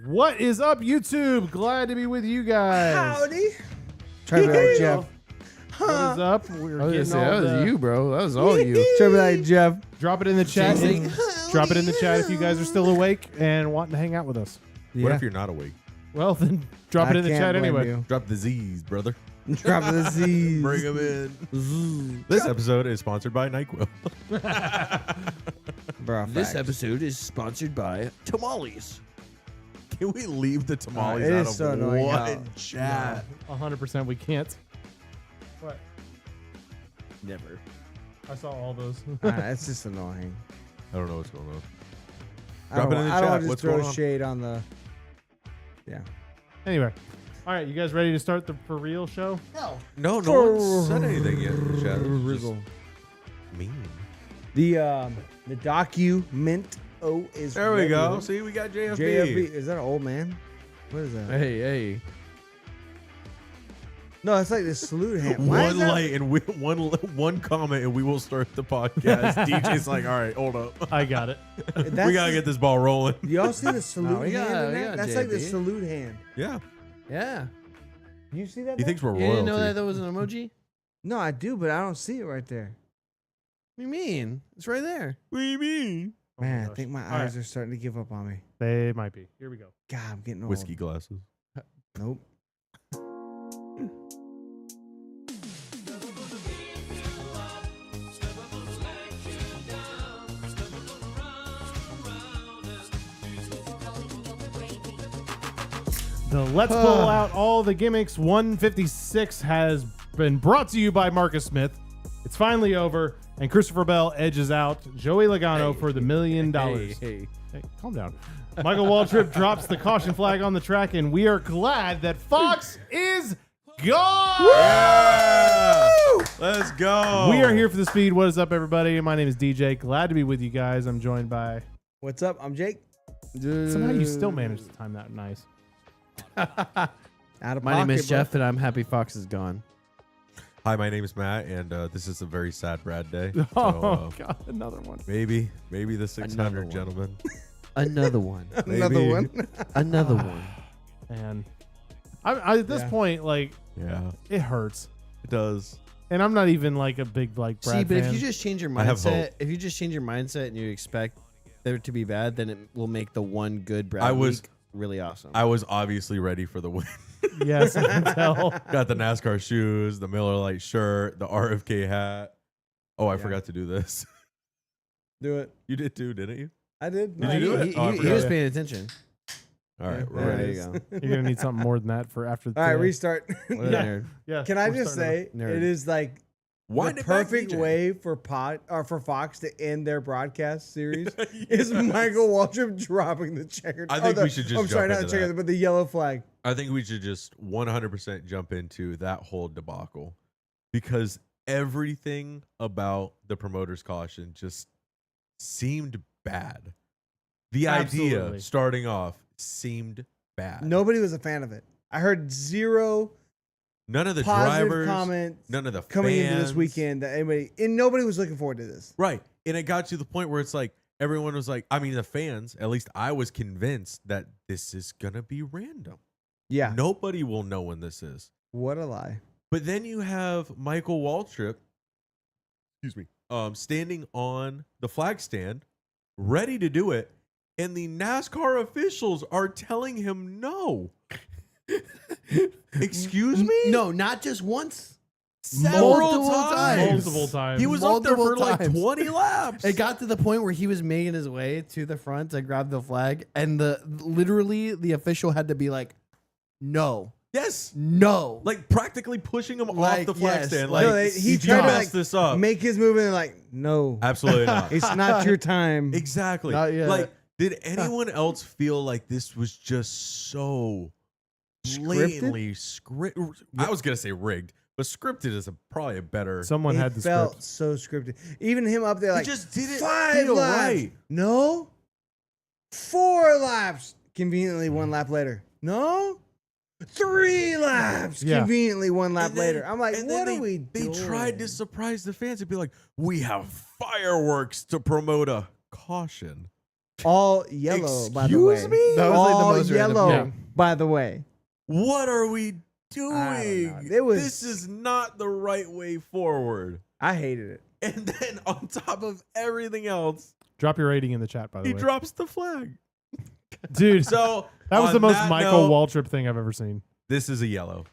What is up, YouTube? Glad to be with you guys. Howdy. Try to be like Jeff. What is up? We're I was getting gonna say, all that was the- you, bro. That was all you. Try to be like Jeff. Drop it in the chat. Jason. Drop it in the chat if you guys are still awake and wanting to hang out with us. What if you're not awake? Well, then drop it in the chat anyway. Drop the Z's, brother. Drop the Z's. Bring them in. This episode is sponsored by NyQuil. Bro, This facts. episode is sponsored by tamales. Can we leave the tamales it out is of so annoying how- one chat? 100% we can't. What? Never. I saw all those. It's just annoying. I don't know what's going on. I don't, Drop it in the I don't chat. want to What's just throw going on? shade on the. Yeah. Anyway. All right, you guys ready to start the for real show? No one said anything yet in the chat. It was just Rizzle. mean. The document is. There we ready. go. See, we got JFB. JFB. Is that an old man? What is that? Hey. No, it's like the salute hand. Why is One that- light and one comment, and we will start the podcast. DJ's like, all right, hold up. I got it. That's We gotta get this ball rolling. Y'all see the salute we got- hand? in we that? got That's like the JFB. salute hand. Yeah, Yeah. You see that? he man? thinks we're You royalty. didn't know that was an emoji? No, I do, but I don't see it right there. What do you mean? It's right there. What do you mean? Oh my Man, I gosh. think my All eyes right. are starting to give up on me. They might be. Here we go. God, I'm getting old. Whiskey glasses. Nope. The Let's Pull Out All the Gimmicks 156 has been brought to you by Marcus Smith. It's finally over, and Christopher Bell edges out Joey Logano for the $1 million. Hey. Hey, calm down. Michael Waltrip drops the caution flag on the track, and we are glad that Fox is gone. Yeah! Let's go. We are here for the speed. What is up, everybody? My name is DJ. Glad to be with you guys. I'm joined by. What's up? I'm Jake. Somehow you still managed to time that nice. Out of My name is pocket, bro. Jeff, and I'm happy Fox is gone. Hi, my name is Matt, and this is a very sad Brad day. So, Oh, God, another one. maybe the 600 one. gentlemen. Another one. Another Maybe. one. Another one. And I at this Yeah. point, like, Yeah, it hurts. it does. And I'm not even like a big like Brad See, but fan. if you just change your I have hope. mindset, if you just change your mindset and you expect there to be bad, then it will make the one good Brad I was- week really awesome. I was obviously ready for the win. Yes, I can tell. Got the NASCAR shoes, the Miller Lite shirt, the RFK hat. Oh, I Yeah. forgot to do this. Do it. You did too, didn't you? I did. Did you do it? He, Oh, I he forgot. was paying attention. All right, Yeah. we're There ready. it There is. you go. You're gonna need something more than that for after. All right, today. restart. What a Yeah. nerd. Yeah. Can I we're just starting say Nerd. it is like Wind the it back, perfect DJ. way for for Fox to end their broadcast series is Michael Waltrip dropping the checkered. I think the, we should just I'm sorry, jump not the into checkered, that. but the yellow flag. I think we should just 100% jump into that whole debacle because everything about the promoter's caution just seemed bad. The idea Absolutely. starting off seemed bad. Nobody was a fan of it. I heard zero None of the positive drivers, comments none of the coming into this fans. weekend that anybody and nobody was looking forward to this. Right. And it got to the point where it's like everyone was like, I mean, the fans, at least I was convinced that this is going to be random. Yeah. Nobody will know when this is. What a lie. But then you have Michael Waltrip, standing on the flag stand, ready to do it, and the NASCAR officials are telling him no. Excuse me? No, not just once. Several Multiple times. multiple times. He was up there for Multiple like times. 20 laps. It got to the point where he was making his way to the front to grab the flag, and literally the official had to be like, "No, Yes. no." Like practically pushing him off Like, the flag yes, stand. like- Like, No, he you tried to, messed like, this up. Make his move and like, no, Absolutely not. it's not your time. Exactly. Not yet. Like, did anyone else feel like this was just so blatantly scripted? I was gonna say rigged, but scripted is probably a better. Someone It had the felt script. so scripted. Even him up there, like, just didn't 5 feel laps. right. No, 4 laps. Conveniently, 1 lap later. No, 3 laps. Yeah. Conveniently, 1 lap And then- later. I'm like, and then what are we They doing? tried to surprise the fans and be like, "We have fireworks to promote a caution." All yellow, by the way. Excuse me? That was like the All most random yellow, thing. by the way. What are we I doing? don't know. This is not the right way forward. I hated it. And then on top of everything else, Drop your rating in the chat, by the he way. drops the flag. Dude, So that was on the most that Michael note, Waltrip thing I've ever seen. This is a yellow.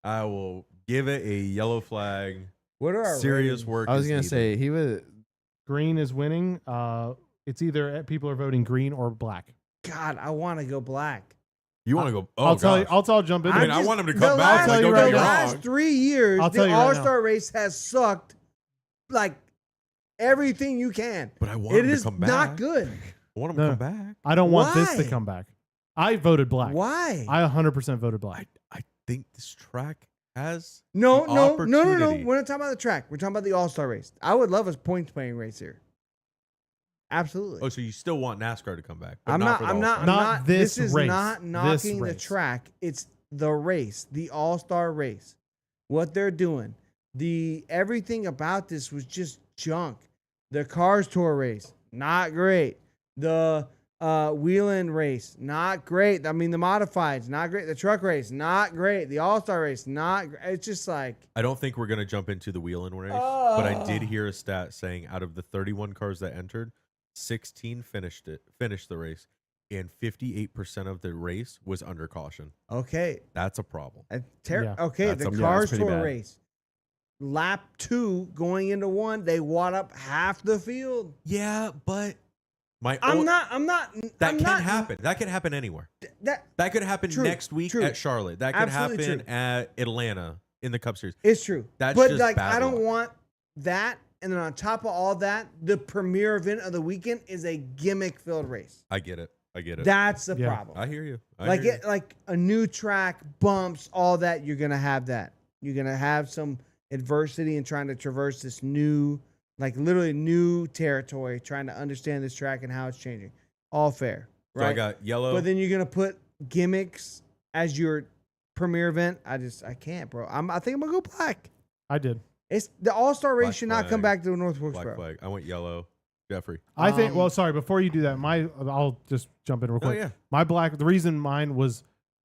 I will give it a yellow flag. What are our Serious ratings? work. I was is gonna needed. say he was. Green is winning. It's either people are voting green or black. God, I want to go black. You want to go? Oh, I'll tell you. gosh. I'll jump in. I mean, there. I want him to the come back. last- I'll tell you Don't right get me the now. last wrong. 3 years, I'll tell the you right All now. Star race has sucked like everything you can. But I want It him is to come back. not good. I want him No. to come back. I don't want this to Why? come back. I voted black. Why? I 100% voted black. I think this track has No. the We're opportunity. not talking about the track. We're talking about the All Star race. I would love a points playing race here. Absolutely. Oh, so you still want NASCAR to come back? But I'm not. for the I'm not. All-Star. I'm Not not. this This is race. not This knocking the race. track. It's the race, the All Star race. What they're doing, the everything about this was just junk. The Cars Tour race, not great. The Wheeling race, not great. I mean, the Modifieds, not great. The truck race, not great. The All Star race, not. It's just like I don't think we're gonna jump into the wheeling race, but I did Oh. hear a stat saying out of the 31 cars that entered, 16 finished the race, and 58% of the race was under caution. okay. That's a problem. Yeah. Okay, That's the a- yeah, Cars that's pretty Tour bad. race. Lap 2 going into 1, they wad up half the field. Yeah, but my I'm own- not. That I'm can not, happen. That can happen anywhere. That could happen True, next week true. at Charlotte. That could Absolutely happen true. at Atlanta in the Cup Series. It's true. That's but just like, bad I don't luck. want that. And then on top of all that, the premier event of the weekend is a gimmick-filled race. I get it. That's the Yeah. problem. I hear you. Like like a new track, bumps, all that. You're gonna have that. You're gonna have some adversity in trying to traverse this new, like literally new territory, trying to understand this track and how it's changing. All fair, So right? I got yellow. But then you're gonna put gimmicks as your premier event. I can't, bro. I think I'm gonna go black. I did. It's the All Star race Black should not come flag. back to North Black Wilkesboro. flag. I went yellow. Jeffrey. I think. Um, Well, sorry. Before you do that, I'll just jump in real Oh quick. yeah. My black. The reason mine was,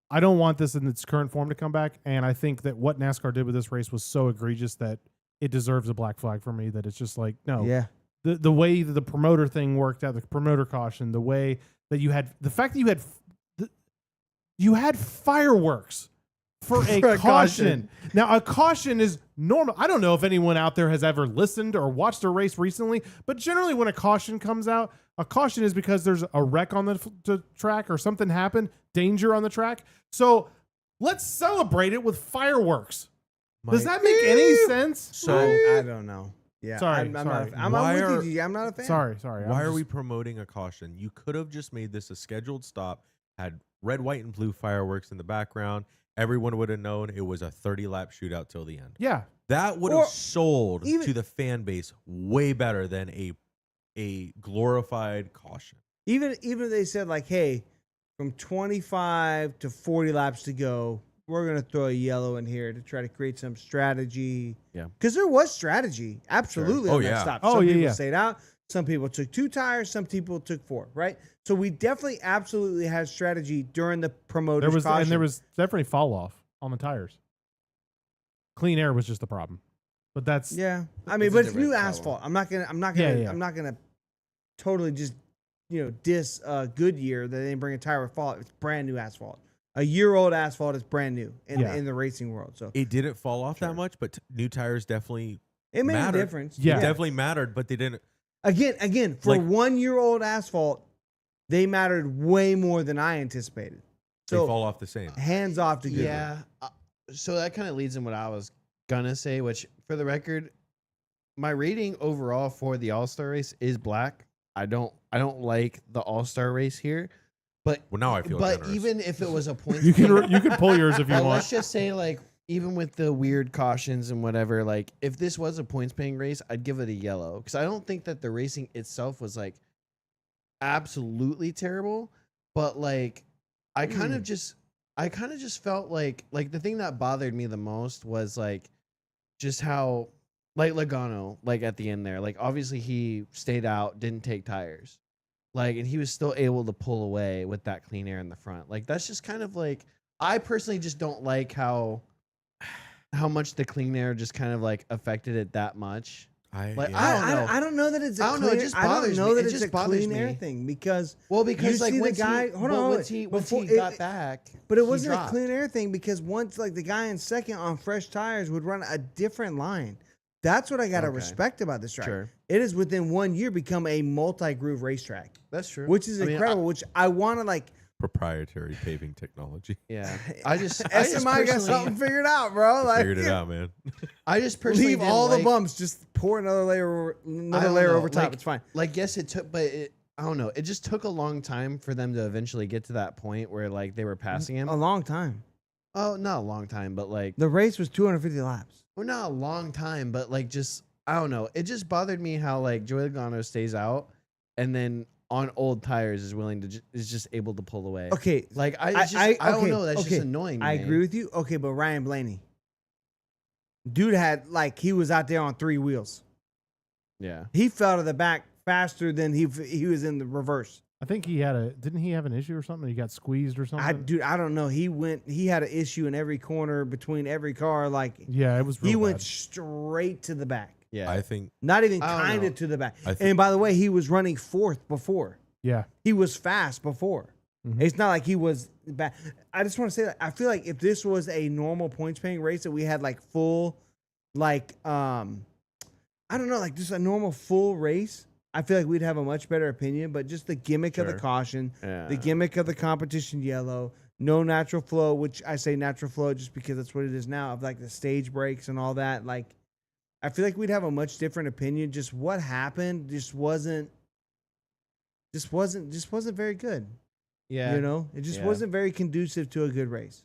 I don't want this in its current form to come back, and I think that what NASCAR did with this race was so egregious that it deserves a black flag for me. That it's just like no. Yeah, The way that the promoter thing worked out, the promoter caution, the way that you had the fact that you had fireworks for For a a caution. caution. Now, a caution is normal. I don't know if anyone out there has ever listened or watched a race recently, but generally when a caution comes out, a caution is because there's a wreck on the track or something happened, danger on the track. So let's celebrate it with fireworks. Does that make any sense? So I don't know. Yeah, Sorry, I'm not. sorry. I'm Why with are- you, G. I'm not a fan. Sorry. why are we promoting a caution? You could have just made this a scheduled stop, had red, white, and blue fireworks in the background. Everyone would have known it was a 30-lap shootout till the end. Yeah. That would Or have sold even- to the fan base way better than a glorified caution. Even if they said like, hey, from 25 to 40 laps to go, we're gonna throw a yellow in here to try to create some strategy. Yeah. Because there was strategy, absolutely. Sure. On Oh, that yeah. stop. Oh, Some yeah, people yeah. stayed out. Some people took 2 tires. Some people took 4. Right. So we definitely, absolutely had strategy during the promoters. There was caution. and there was definitely fall off on the tires. Clean air was just the problem, but that's Yeah, I mean, It's a but it's different new problem. asphalt. I'm not gonna, Yeah. I'm not gonna totally just, diss Goodyear that they didn't bring a tire with fall. It's brand new asphalt. A year-old asphalt is brand new Yeah. in the racing world. So It didn't fall off Sure. that much, but new tires definitely it made mattered. a difference. Yeah. definitely mattered, but they didn't. Again, for Like- 1-year-old asphalt, they mattered way more than I anticipated. They So fall off the same. hands off to Goodyear. Yeah. So that kind of leads in what I was gonna say, which for the record, my rating overall for the All-Star race is black. I don't like the All-Star race here, but Well, now I feel but generous. even if it was a point, you can pull yours if you but want. let's just say like even with the weird cautions and whatever, like if this was a points paying race, I'd give it a yellow because I don't think that the racing itself was like absolutely terrible, but like I kind of just felt like the thing that bothered me the most was like just how like Logano like at the end there, like obviously he stayed out, didn't take tires. Like, and he was still able to pull away with that clean air in the front. Like, that's just kind of like, I personally just don't like how much the clean air just kind of like affected it that much. I Like, yeah. I don't know that it's a I don't know, clean, it just I don't bothers know me. that It it's just a bothers clean air me. thing because Well, because you like see the once guy. he, Hold but on, once he before got back, but it he wasn't a dropped. clean air thing because once like the guy in second on fresh tires would run a different line. That's what I gotta Okay. respect about this track. Sure. It has within 1 year become a multi-groove racetrack, That's true. which is I mean, incredible. Which I want to like. proprietary paving technology. Yeah, I just SMI got personally- something figured out, bro. Like Figured it out, man. I just personally leave didn't all the like- bumps, just pour another layer, I don't know, over top. like- It's fine. Like, yes, it took, but I don't know. It just took a long time for them to eventually get to that point where like they were passing him. A long time. Oh, not a long time, but like, The race was 250 laps. well, not a long time, but like just I don't know. It just bothered me how like Joey Logano stays out, and then on old tires is willing to is just able to pull away. Okay, Like I don't know. That's just annoying. To I me. agree with you. Okay, but Ryan Blaney, dude had like he was out there on 3 wheels. Yeah. He fell to the back faster than he was in the reverse. I think didn't he have an issue or something? He got squeezed or something? I don't know. He had an issue in every corner between every car. Like Yeah, it was real he went bad. straight to the back. Yeah. I think Not even I don't kind know. of to the back. I think- And by the way, he was running 4th before. Yeah. He was fast before. Mhm. It's not like he was bad. I just want to say that I feel like if this was a normal points paying race that we had like full, like I don't know, like just a normal full race, I feel like we'd have a much better opinion. But just the gimmick of the Sure. caution, Yeah. the gimmick of the competition yellow, no natural flow, which I say natural flow just because that's what it is now, of like the stage breaks and all that. Like I feel like we'd have a much different opinion. Just what happened just wasn't very good. Yeah. You know, it just Yeah. wasn't very conducive to a good race.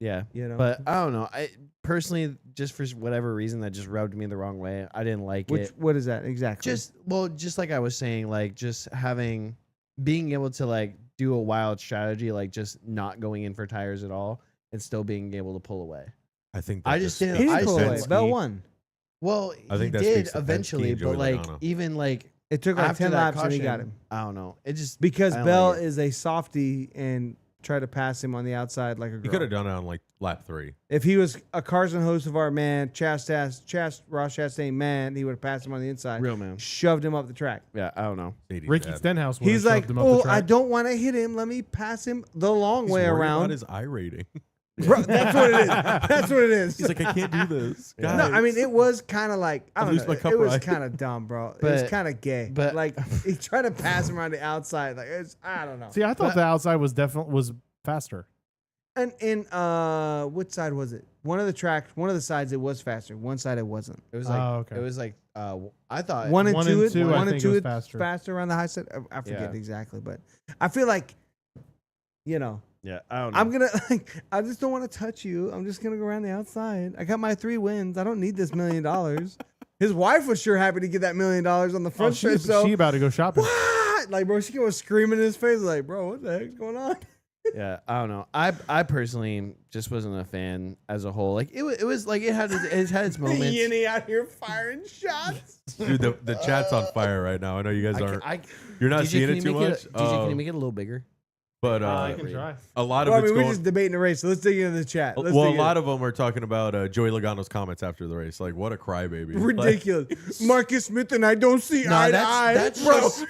Yeah. You know, But I don't know. I personally, just for whatever reason, that just rubbed me the wrong way. I didn't like it. what is that exactly? Just like I was saying, like just being able to like do a wild strategy, like just not going in for tires at all and still being able to pull away. I think I that just just didn't- he speaks didn't pull to away. Penske- Bell won. Well, I think he that did speaks to Penske eventually, and but Joey like Logano. even like It took like after 10 that laps and he caution, got him I don't know. It just because I don't Bell like it. is a softie and tried to pass him on the outside like a You girl. could have done it on like lap 3. If he was a Carson Hocevar man, Ross Chastain man, he would have passed him on the inside, real man. shoved him up the track. Yeah, I don't know. Sadie's Ricky dad. Stenhouse would He's have like, shoved him up the oh, track. I don't want to hit him. Let me pass him the long He's way worried around. about his I rating. Bro, that's what it is. That's what it is. He's like, I can't do this. Yeah. No, I mean guys." it was kind of like I I'll don't lose know. my cup It was ride. kind of dumb, bro. It was But- kind of gay. but- Like he tried to pass him around the outside. Like I don't know. See, I thought But- the outside was faster. And in which side was it? One of the sides it was faster. One side it wasn't. It was like Oh, okay. it was like I thought One and one two, and two, I one and think it two, was it's faster. around the high side. I forget Yeah. exactly, but I feel like, you know, yeah, I don't know. I'm gonna like, I just don't want to touch you. I'm just gonna go around the outside. I got my 3 wins. I don't need this $1 million. His wife was sure happy to get that $1 million on the Oh, front stretch. she So about to go shopping. what? Like, bro, she was screaming in his face, like, bro, what the heck's going on? Yeah, I don't know. I personally just wasn't a fan as a whole. Like it was like it had its moments. Yinny out here firing shots. Dude, the chat's on fire right now. I know you guys aren't. You're not DJ, seeing can it you too make much. DJ, can you make it a little bigger? But I can try. a lot of Well, I it's mean, we're going. just debating the race, so let's dig into the chat. Let's Well, a dig in. lot of them are talking about Joey Logano's comments after the race. Like, what a crybaby! Like, ridiculous. Marcus Smith and I don't see eye to eye, that's bro. just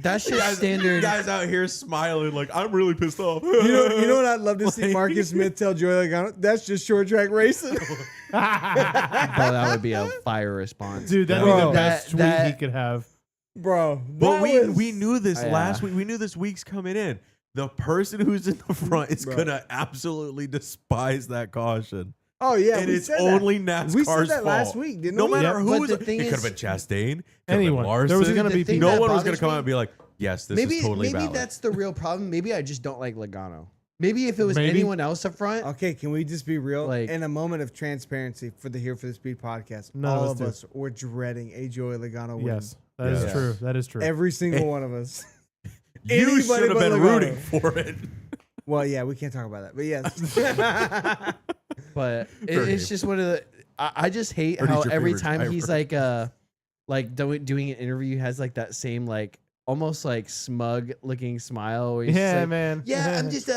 that's just guys, standard. guys out here smiling like I'm really pissed off. You know what I'd love to see Like- Marcus Smith tell Joey Logano? That's just short track racing. Bro, that would be a fire response. Dude, that'd Bro, be the best tweet that- he could have. Bro. But that we knew this Yeah. last week. We knew this week's coming in. The person who's in the front is Bro. gonna absolutely despise that caution, Oh, yeah. and we it's said only that. NASCAR's We said that fault. last week, didn't No we? matter Yeah, who but was, the it thing could have is- been Chastain, could Anyone. have been There was Larson. gonna be The thing people. No that one was gonna bothers come me- out and be like, "Yes, this maybe is totally maybe valid." that's the real problem. Maybe I just don't like Logano. Maybe if it was Maybe. anyone else up front, Okay, can we just be real? Like- in a moment of transparency for the Here for the Speed podcast, None of all us of do. us were dreading a Joey Logano win. Yes, that is Yes. true. That is true. Every single one of us. you anybody should have but been Logano. rooting for it. Well, yeah, we can't talk about that, but yes. but Fair it's game. just one of the. I just hate Or how who's your every favorite time he's driver? like doing an interview, he has like that same like almost like smug looking smile. Where he's just Yeah, like, man. Yeah, I'm just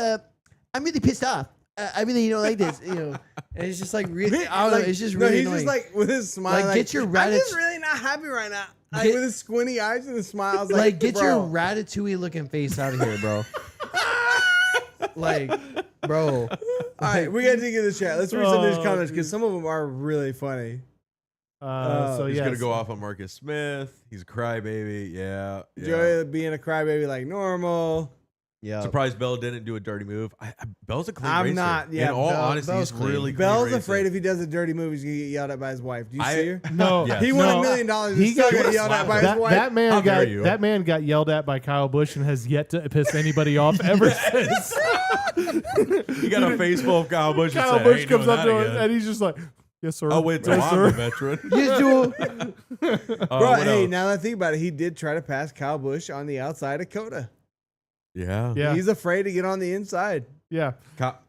I'm really pissed off. I really don't like this, you know. And it's just like really, I don't know. It's just really he's annoying. just like with his smile. Like, get your I'm just really not happy right now. Like with his squinty eyes and the smile. I was like, get bro. your ratatouille looking face out of here, bro. Like, bro. All right, we gotta dig into the chat. Let's read some of these comments because some of them are really funny. So He's yeah, gonna go off on Marcus Smith. He's a crybaby. Yeah. Joey being a crybaby like normal. Yeah. Surprised Bell didn't do a dirty move. Bell's a clean I'm racer. not- yeah, In all Bell- honesty, Bell's he's clean. really clean Bell's racing. afraid if he does a dirty move, he's gonna get yelled at by his wife. Do you see her? No, Yes. He won no. $1 million. He He still got- got yelled at by his That, wife. that man How dare got you. that man got yelled at by Kyle Busch and has yet to piss anybody off ever since. You got a face full of Kyle Busch. Kyle and say, Busch "Ain't comes doing up that to him again." and he's just like, "Yes, sir." Oh wait, so yes, I'm sir. a veteran. Yes, Jewel. Bro, hey, now that I think about it, he did try to pass Kyle Busch on the outside of Coda. Yeah. Yeah, He's afraid to get on the inside. yeah.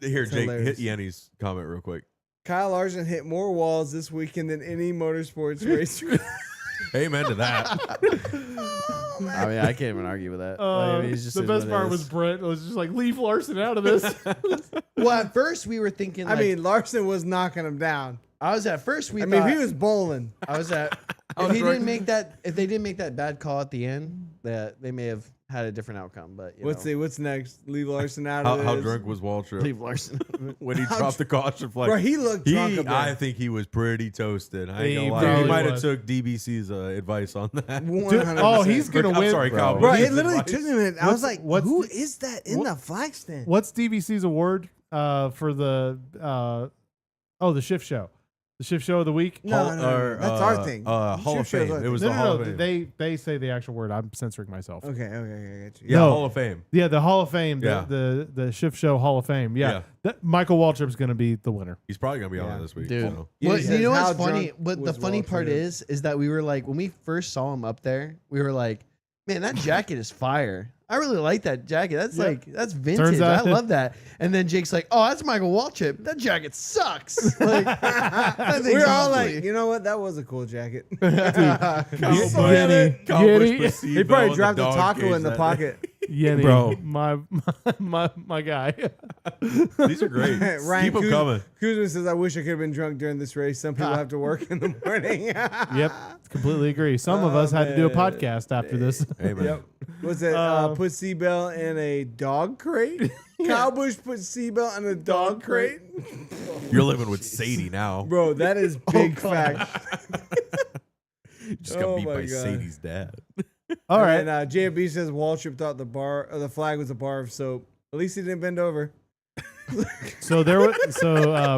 Here, It's Jake, hilarious. hit Yanni's comment real quick. Kyle Larson hit more walls this weekend than any motorsports racer. Amen to that. I mean, I can't even argue with that. Like, it's just The is best what it part is. was Brent was just like, "Leave Larson out of this." Well, at first we were thinking. I Like, mean, Larson was knocking him down. I was at first we. I thought, mean, if he was bowling. I was at. I If was he drunk. didn't make that, if they didn't make that bad call at the end, that they may have had a different outcome. But you know, What's next? Leave Larson out How, of how this. drunk was Waltrip leave Larson. when he dropped the caution flag? Bro, he looked drunk up there. I think he was pretty toasted. I ain't He gonna lie. He probably might have was. took DBC's advice on that. 100%. Oh, he's gonna I'm win. sorry, Kyle. Bro, Busch's it literally advice. took me a minute. I was like, What's who the- is that in the flag stand? What's DVC's award for the the shift show? The shift show of the week? No, that's our thing. Hall of Shift show's Fame. our It was No, the no, Hall no. of Fame. They say the actual word. I'm censoring myself. Okay, I got you. Yeah, No. Hall of Fame. Yeah, the Hall of Fame. Yeah. The shift show Hall of Fame. Yeah. Yeah. That, Michael Waltrip's going to be the winner. He's probably gonna be on Yeah. it this week. Dude. so. Yeah, Well, he you says, know "How what's funny? drunk What the was funny part Waltrip?" is that we were like, when we first saw him up there, we were like, man, that jacket is fire. I really like that jacket. That's Yep. like, that's vintage. out- I love that. And then Jake's like, oh, that's Michael Waltrip. That jacket sucks. Like, that We thing's were all ugly. like, you know what? That was a cool jacket. Kyle Busch- Yenny, Kyle Busch Yenny. put He Seabell probably in the dropped a dog taco cage in the that pocket. Yenny, Bro. my guy. These are great. Ryan Keep them coming. Kuzma says, I wish I could have been drunk during this race. Some people have to work in the morning. Yep, completely agree. Some of Oh, us had to do a man. podcast after this. Amen. Yep. What's it? Put Seabell in a dog crate? Kyle Busch put Seabell in a dog crate? You're living with Sadie now. Bro, that is big fact. You just got Oh beat my by God. Sadie's dad. All right. And JB says Waltrip thought the flag was a bar of soap. At least he didn't bend over. So there was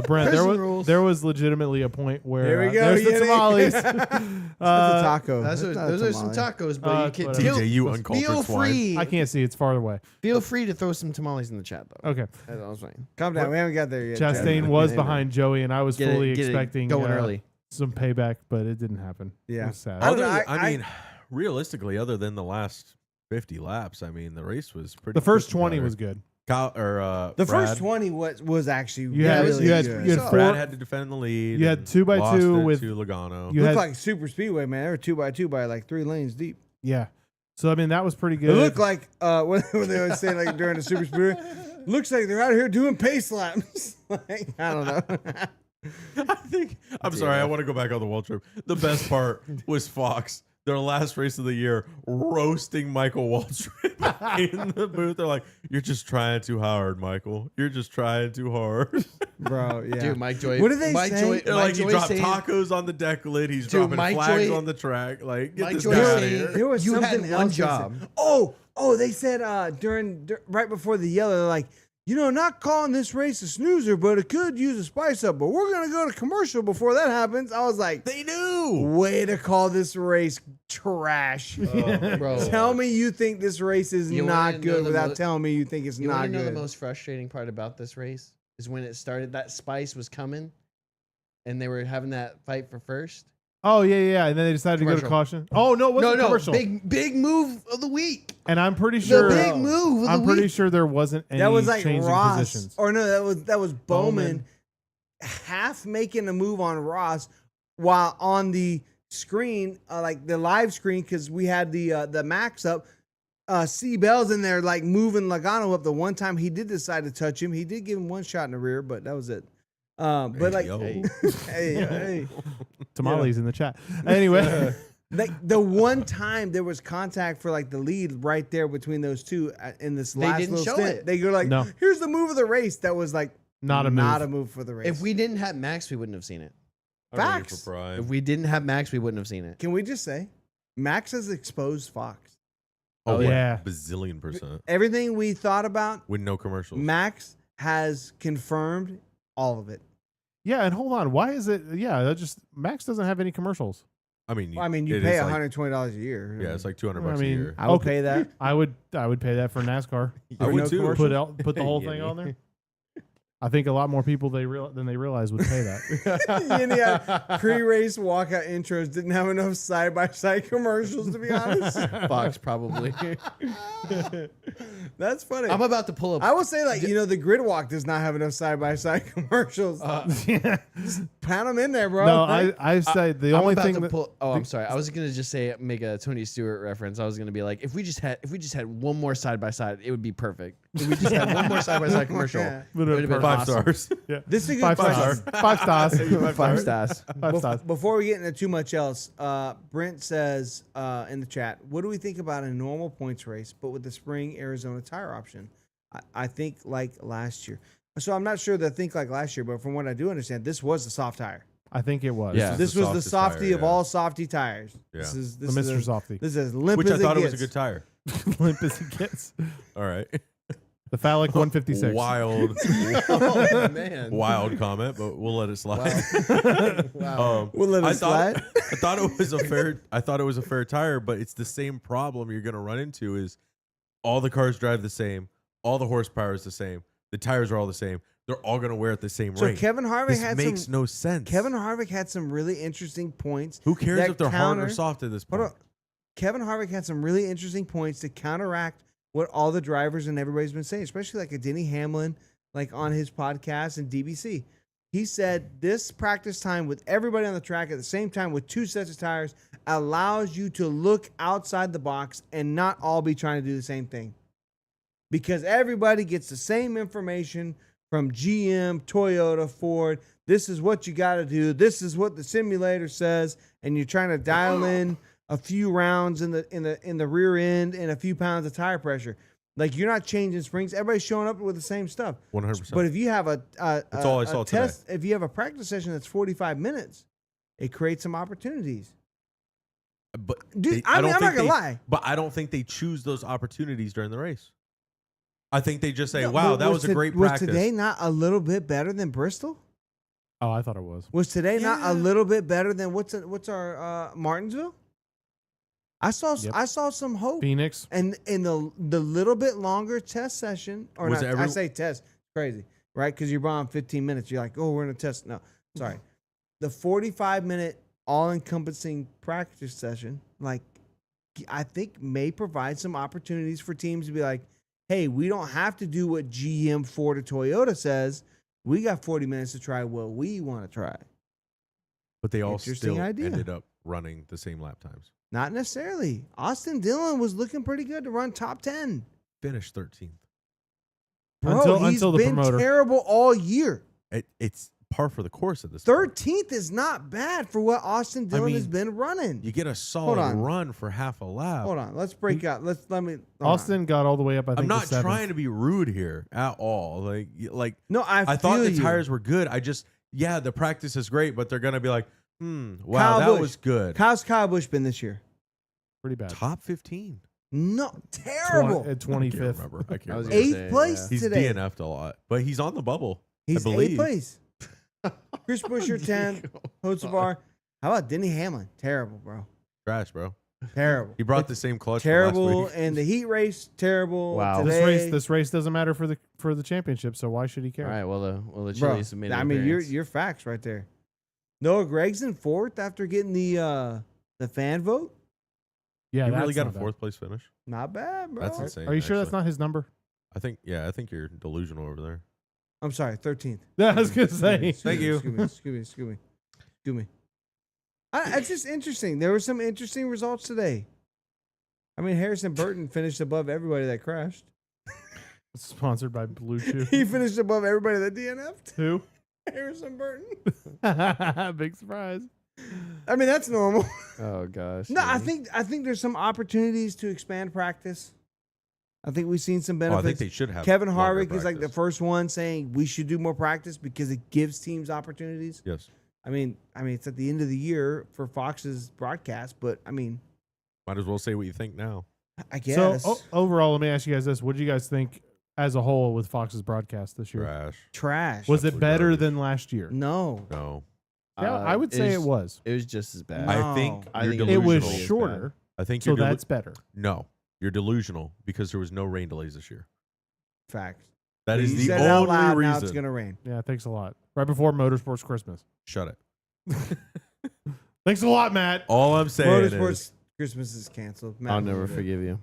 Brent, Prison rules. there was legitimately a point where Here we go. there's the tamales. That's a taco. That's That's not a those are some tamale. tacos, but you can whatever. feel, TJ, you uncultured feel swine. free. I can't see; it's far away. Feel free to throw some tamales in the chat, though. Okay, That's all I'm saying. Calm down. We haven't got there yet. Chastain Chad. was Hey, behind Joey, and I was Get fully it expecting going early. some payback, but it didn't happen. It Yeah. was sad. I don't know, I mean, realistically, other than the last 50 laps, I mean, the race was pretty. The first cookie 20 cutter. was good. The The Brad, first 20 was actually You had- really you had- good. you had So- Brad four- had to defend the lead. you had and 2x2 lost it with- to Logano. You Looked had like super speedway, man. They were 2x2 by like 3 lanes deep. yeah. So I mean that was pretty good. It looked like when they always say like during the super speedway, looks like they're out here doing pace laps. Like, I don't know. I think. I'm sorry. I want to go back on the Waltrip. The best part was Fox. Their last race of the year, roasting Michael Waltrip in the booth. They're like, "You're just trying too hard, Michael. You're just trying too hard." Bro, yeah. Dude, Mike Joy. What did they Mike say? Joy, They're Mike like, he Joy dropped saying, tacos on the deck lid. He's Dude, dropping Mike flags Joy- on the track. Like, get Mike this Joy guy out of saying- here. There was You had something one else they job. said. Oh, they said right before the yellow, they're like, not calling this race a snoozer, but it could use a spice up. But we're gonna go to commercial before that happens. I was like, They knew. way to call this race trash. Bro. Tell me you think this race is You wanna not know good the without mo- telling me you think it's You not want to know good. the most frustrating part about this race is when it started. That spice was coming, and they were having that fight for first. Oh yeah, and then they decided to go to Commercial. caution. Oh no, it wasn't commercial. big move of the week. And I'm pretty sure The big move of the I'm week. pretty sure there wasn't any that was like changing Ross, positions. or no, that was Bowman, half making a move on Ross, while on the screen, like the live screen, because we had the Max up. C. Bell's in there like moving Logano up. The one time he did decide to touch him, he did give him one shot in the rear, but that was it. But Hey, like, yo. hey. Tamales in the chat. Anyway, Like the one time there was contact for like the lead right there between those two in this They last didn't little show stint. it. They go like, No. "Here's the move of the race." That was like not a move. for the race. If we didn't have Max, we wouldn't have seen it. I'm ready Facts. for Prime. If we didn't have Max, we wouldn't have seen it. Can we just say, Max has exposed Fox. Oh, yeah. bazillion %. Everything we thought about, With no commercials. Max has confirmed all of it. Yeah, and hold on. Why is it? Yeah, that just Max doesn't have any commercials. I mean, Well, I mean, you it pay is like- $120 a year. Yeah, it's like $200 I bucks mean, a year. I would Okay. pay that. I would pay that for NASCAR. I would no too. commercial? Put the whole thing on there. I think a lot more people than they realize would pay that. And yeah, pre-race walkout intros didn't have enough side-by-side commercials, to be honest. Fox probably. That's funny. I'm about to pull up. I will say, like, the grid walk does not have enough side-by-side commercials. Yeah. Pound them in there, bro. No, I say the I'm only about thing to that pull. Oh, I'm sorry. I was gonna just make a Tony Stewart reference. I was gonna be like, if we just had one more side by side, it would be perfect. If we just had one more side by side commercial, Yeah. it would have been 5 awesome. stars. yeah. This is a good 5 question. stars. 5 stars. 5 stars. 5 stars. Before we get into too much else, Brent says in the chat, what do we think about a normal points race, but with the spring Arizona tire option? I think like last year. So I'm not sure that I think like last year, but from what I do understand, this was the soft tire. I think it was. Yeah. This was the softest softy tire, of yeah. all softy tires. Yeah. This is The Mr. Softy. This is as limp Which as I thought it it was gets. a good tire. Limp as it gets. All right. The phallic 156. Wild, Oh man. wild comment, but we'll let it slide. Wow. We'll let it I slide. thought it was a fair. I thought it was a fair tire, but it's the same problem you're going to run into. Is all the cars drive the same, all the horsepower is the same, the tires are all the same. They're all going to wear at the same So rate. Kevin Harvick This had makes some. no sense. Kevin Harvick had some really interesting points. who cares that if they're hard or counter- soft at this point? Hold on. Kevin Harvick had some really interesting points to counteract what all the drivers and everybody's been saying, especially like a Denny Hamlin, like on his podcast and DBC. He said this practice time with everybody on the track at the same time with 2 sets of tires allows you to look outside the box and not all be trying to do the same thing. Because everybody gets the same information from GM, Toyota, Ford. This is what you got to do. This is what the simulator says, and you're trying to dial in a few rounds in the rear end and a few pounds of tire pressure. Like you're not changing springs. Everybody's showing up with the same stuff. 100%. But if you have That's all I saw today. test, if you have a practice session that's 45 minutes, it creates some opportunities. But Dude, they- I'm don't not think gonna they- lie. But I don't think they choose those opportunities during the race. I think they just say, No, "Wow, but that was a great Was practice." today not a little bit better than Bristol? Oh, I thought it was. Was today not Yeah. a little bit better than what's our Martinsville? I saw Yep. I saw some hope. Phoenix. And in the little bit longer test session, or Was not, every- I say test, crazy, right? Because you're on 15 minutes. You're like, oh, we're going to test. No, sorry. The 45-minute all-encompassing practice session, like, I think may provide some opportunities for teams to be like, hey, we don't have to do what GM, Ford, or Toyota says. We got 40 minutes to try what we want to try. But they all Interesting still idea. ended up running the same lap times. Not necessarily. Austin Dillon was looking pretty good to run top 10. Finished 13th. Bro, he's until the been promoter. terrible all year. It's par for the course at this point. 13th is not bad for what Austin Dillon has mean, been running. You get a solid on. run for half a lap. Hold on, let's break out. Let me. hold Austin got all the way up. I think I'm not to 7th. trying to be rude here at all. Like on. No, I thought feel the you. tires were good. The practice is great, but they're gonna be like, wow, Kyle that Busch. was good. How's Kyle Busch been this year? Pretty bad. Top 15. No, terrible. At I can't 25th. remember. I can't I was remember. gonna 8th say, place yeah. He's today. DNF'd a lot, but he's on the bubble. He's I 8th believe. place. Chris Buescher 10th. Hotzavar. How about Denny Hamlin? Terrible, bro. Trash, bro. Terrible. He brought the same clutch from last Terrible week. in the heat race. Terrible. Wow. Today. This race doesn't matter for the championship. So why should he care? All right. Well, the Bro, Chili's made an I mean, appearance. your facts right there. Noah Gragson 4th after getting the fan vote. Yeah, He that's really got a not bad. 4th place finish. Not bad, bro. That's insane. Are you sure that's actually. not his number? I think you're delusional over there. I'm sorry, 13th. Yeah, I was gonna say. Thank you. Excuse me. It's just interesting. There were some interesting results today. I mean, Harrison Burton finished above everybody that crashed. Sponsored by Blue Chew. He finished above everybody that DNF'd. Who? Harrison Burton. Big surprise. I mean, that's normal. Oh gosh. No, I Yanni. think there's some opportunities to expand practice. I think we've seen some Oh, benefits. I think they should have. Kevin longer Harvick is like the practice. first one saying we should do more practice because it gives teams opportunities. Yes. I mean, it's at the end of the year for Fox's broadcast, but I mean, Might as well say what you think now. I guess So overall, let me ask you guys this: what do you guys think as a whole with Fox's broadcast this year? Trash. trash. Was it Absolute better garbage. than last year? No, No. Yeah, I would say it was. It was just as bad. No. I think I you're think It was delusional. shorter, I think so you're that's better. no. You're delusional because there was no rain delays this year. facts. That is You the said it out only loud, reason. now it's gonna rain. Yeah, thanks a lot. Right before Motorsports Christmas. Shut it. Thanks a lot, Matt. All I'm saying Motorsports is, Christmas is canceled. I'll Matt never ruined it. forgive you.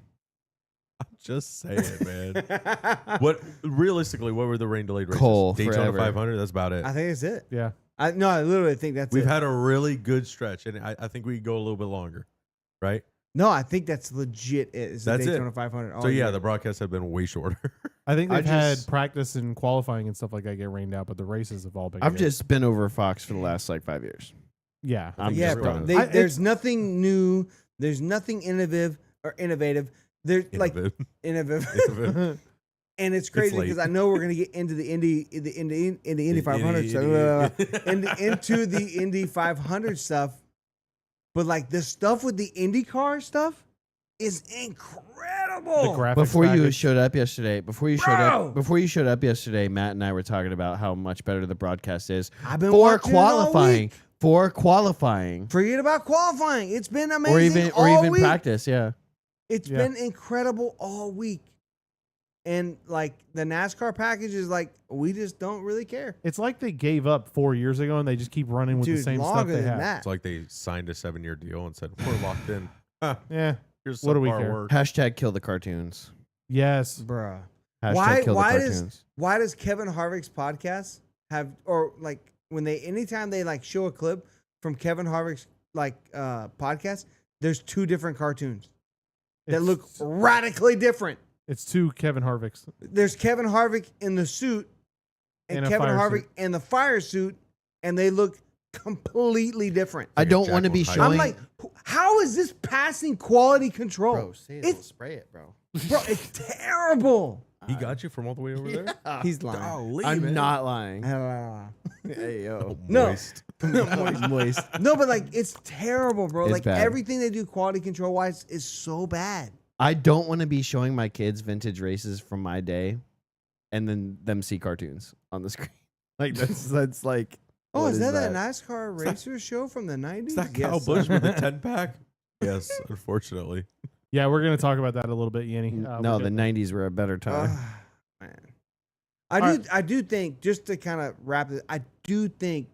I'm just saying, man. What realistically? What were the rain delayed races? Cole, Daytona forever. 500. That's about it. I think it's it. Yeah. I literally think that's We've it. had a really good stretch, and I think we could go a little bit longer, right? No, I think that's legit. It's the That's it. Daytona 500. So yeah, the broadcasts have been way shorter. I think I they've had just- practice and qualifying and stuff like that get rained out, but the races have all been. I've good. just been over Fox for the last like 5 years. yeah. I'm yeah, just bro. done. There's nothing new. There's nothing innovative. There's like innovative. And it's crazy late. because I know we're gonna get into the Indy 500 stuff, into the Indy 500 stuff, but like the stuff with the IndyCar stuff is incredible. The graphics Before you package. showed up yesterday, before you showed up yesterday, Matt and I were talking about how much better the broadcast is I've been for watching it all qualifying. week. For qualifying, Forget about qualifying. It's been amazing. or all even week. practice. Yeah, It's Yeah. been incredible all week. And like the NASCAR package is like, we just don't really care. It's like they gave up 4 years ago and they just keep running with Dude, the same stuff longer they than have. that. It's like they signed a 7-year deal and said we're locked in. Yeah. Here's What do some we of our care? work. hashtag kill the cartoons. Yes. Bruh. Hashtag kill the why cartoons. does Kevin Harvick's podcast have, or like when anytime they like show a clip from Kevin Harvick's like podcast, there's 2 different cartoons that It's- look radically different. It's 2 Kevin Harvicks. There's Kevin Harvick in the suit and In a Kevin fire Harvick suit. in the fire suit, and they look completely different. I Like a don't want to Jack be on Hyde. showing. I'm like, how is this passing quality control? bro, say it, It's- we'll spray it, bro. Bro, it's terrible. He got you from all the way over there. He's lying. Golly, I'm man. not lying. no, Hey yo, No. Moist. moist. but like it's terrible, bro. It's Like bad. everything they do quality control wise is so bad. I don't want to be showing my kids vintage races from my day, and then them see cartoons on the screen. Like that's like. Oh, what is that that NASCAR racer show from the 90s? Is that Kyle Busch with a 10-pack? Yes, unfortunately. Yeah, we're going to talk about that a little bit, Yenny. No, we're the getting- '90s were a better time. Man. right. I do think, just to kind of wrap it, I do think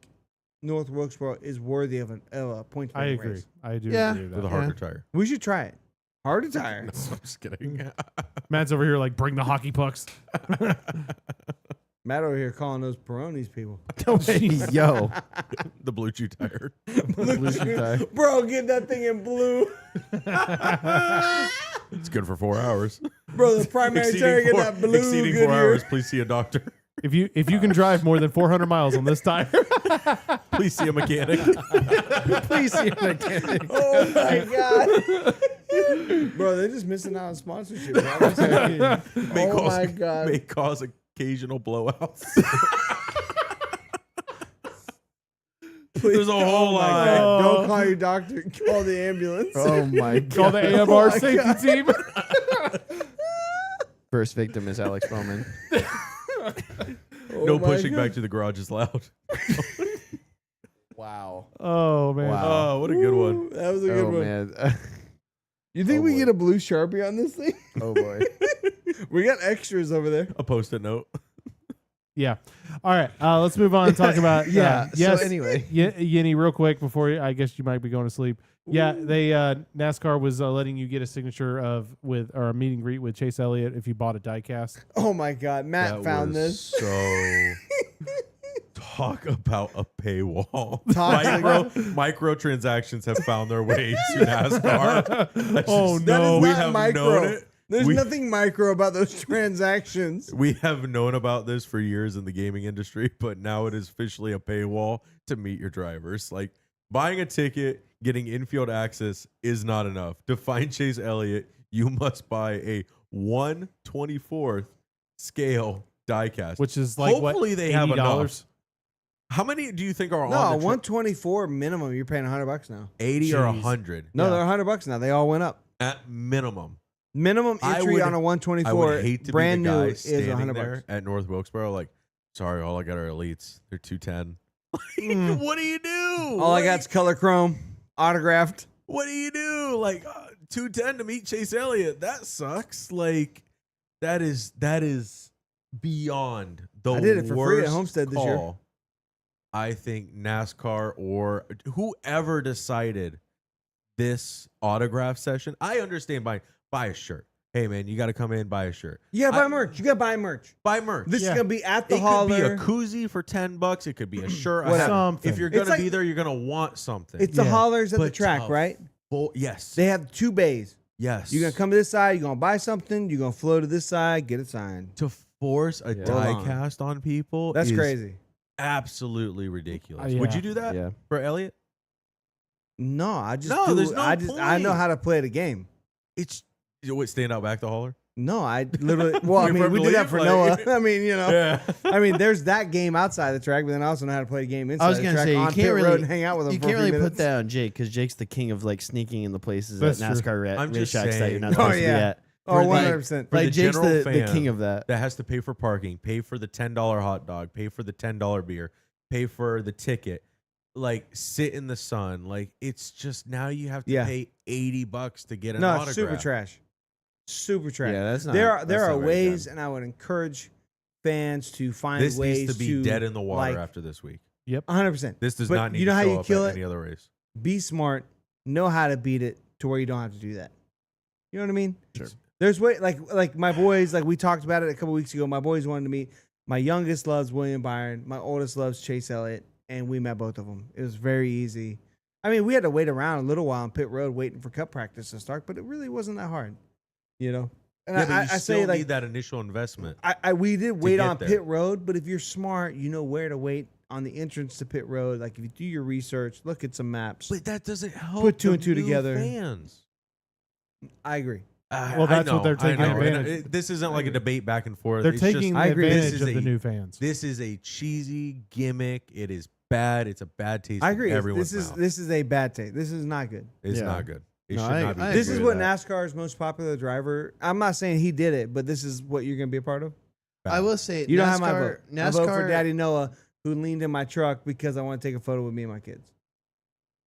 North Wilkesboro is worthy of a point I agree. race. I do Yeah. agree with With that. a harder tire. We should try it. Hard to tire. No, I'm just kidding. Matt's over here like, bring the hockey pucks. Matt over here calling those Peronis people. Yo, The blue chew tire. Blue Chew tire. Bro, get that thing in blue. It's good for 4 hours. Bro, the primary tire, get that blue. exceeding 4 Goodyear. hours, please see a doctor. If you can drive more than 400 miles on this tire, Please see a mechanic. Please see a mechanic. Oh my god. Bro, they're just missing out on sponsorship. Bro. I'm sorry. May Oh cause, my God. May cause occasional blowouts. There's a whole Oh my lot. God. Don't call your doctor. Call the ambulance. Oh my call god. the AMR safety team. First victim is Alex Bowman. Oh No my pushing God. back to the garage is loud. Wow. Oh, man. Wow. Oh, what a good one. That was a good Oh one. man. You think Oh, we boy. get a blue Sharpie on this thing? Oh boy. We got extras over there. A post-it note. Yeah. All right. Let's move on and talk about. Yeah. Yes. So anyway. Yenny, real quick before I guess you might be going to sleep. Yeah. They NASCAR was letting you get a signature or a meet and greet with Chase Elliott if you bought a diecast. Oh my God. Matt That found was this. So Talk about a paywall. Toxic. Microtransactions have found their way to NASCAR. That's Oh, just- That is no. we not have micro. known it. There's We- nothing micro about those transactions. We have known about this for years in the gaming industry, but now it is officially a paywall to meet your drivers. Like buying a ticket, getting infield access is not enough. To find Chase Elliott, you must buy a 1/24th scale diecast. Which is like Hopefully what, they have $80? enough. How many do you think are No, on the 124 minimum. You're paying $100 now. 80 or Jeez. 100 No, Yeah. they're $100 now. They all went up. at minimum? Minimum I entry would- on a I 124 would hate to brand be the new guy is standing $100. there at North Wilkesboro. Like, sorry, all I got are elites. They're 210. Mm. What do you do? All I Like, got's color chrome, autographed. What do you do? Like 210 to meet Chase Elliott. That sucks. Like that is beyond the I did it for free at worst Homestead this year. call. I think NASCAR or whoever decided this autograph session. I understand buy a shirt. Hey man, you got to come in, buy a shirt. You gotta buy merch. You gotta buy merch. Buy merch. This Yeah. is gonna be at the It hauler. could be a koozie for $10. It could be a shirt. a Whatever. hat. Something. If you're It's gonna like- be there, you're gonna want something. It's the Yeah. haulers at the But track, tough. right? Yes. They have 2 bays. yes. You're gonna come to this side. You're gonna buy something. You're gonna flow to this side. Get it signed. to force a Yeah. die Hold on. cast on people. That's is crazy. Absolutely ridiculous. Yeah. Would you do that Yeah. for Elliot? No, I just No, do, there's no I know point. how to play the game. It's what stand out back the hauler. No, I literally. Well, I You mean, we did that believe, for like- Noah. I mean, you know. Yeah. I mean, there's that game outside the track, but then I also know how to play the game inside I was the gonna track say you on can't pit really road and hang out with him you for a can't few really minutes. put that on Jake because Jake's the king of like sneaking into places That's at true. NASCAR I'm race just tracks that you're not saying. supposed Oh, to yeah. be at. Oh, For the- 100%. For Like the Jake's general the fan king of that. That has to pay for parking, pay for the $10 hot dog, pay for the $10 beer, pay for the ticket. Like sit in the sun. Like it's just now you have to Yeah. pay $80 to get an No, autograph. it's super trash. Super trash. Yeah, that's not. there are that's there not are very ways, good. and I would encourage fans to find This ways needs to be dead in the water after this week. 100%. This does But not need you know to how show you up kill at it? any other race. Be smart. Know how to beat it to where you don't have to do that. You know what I mean? Sure. There's way like my boys, like we talked about it a couple weeks ago. My boys wanted to meet. My youngest loves William Byron. My oldest loves Chase Elliott, and we met both of them. It was very easy. I mean, we had to wait around a little while on pit road waiting for cup practice to start, but it really wasn't that hard. You know? And Yeah, but you I still say like need that initial investment. we did wait get on there. pit road, but if you're smart, you know where to wait on the entrance to pit road. Like if you do your research, look at some maps. But that doesn't help. Put two the and two new together. Fans. I agree. Well, that's what they're taking advantage- This isn't like a debate back and forth. They're It's taking just, I agree. advantage This of is the a- new fans. This is a cheesy gimmick. It is bad. It's a bad taste. I agree. In everyone's This is mouth. this is a bad take. This is not good. It's Yeah. not good. It No, should I- not be. I This good. is agree what with that. NASCAR's most popular driver. I'm not saying he did it, but this is what you're going to be a part of. I will say You NASCAR, don't have my vote. I vote for NASCAR Daddy Noah, who leaned in my truck because I want to take a photo with me and my kids.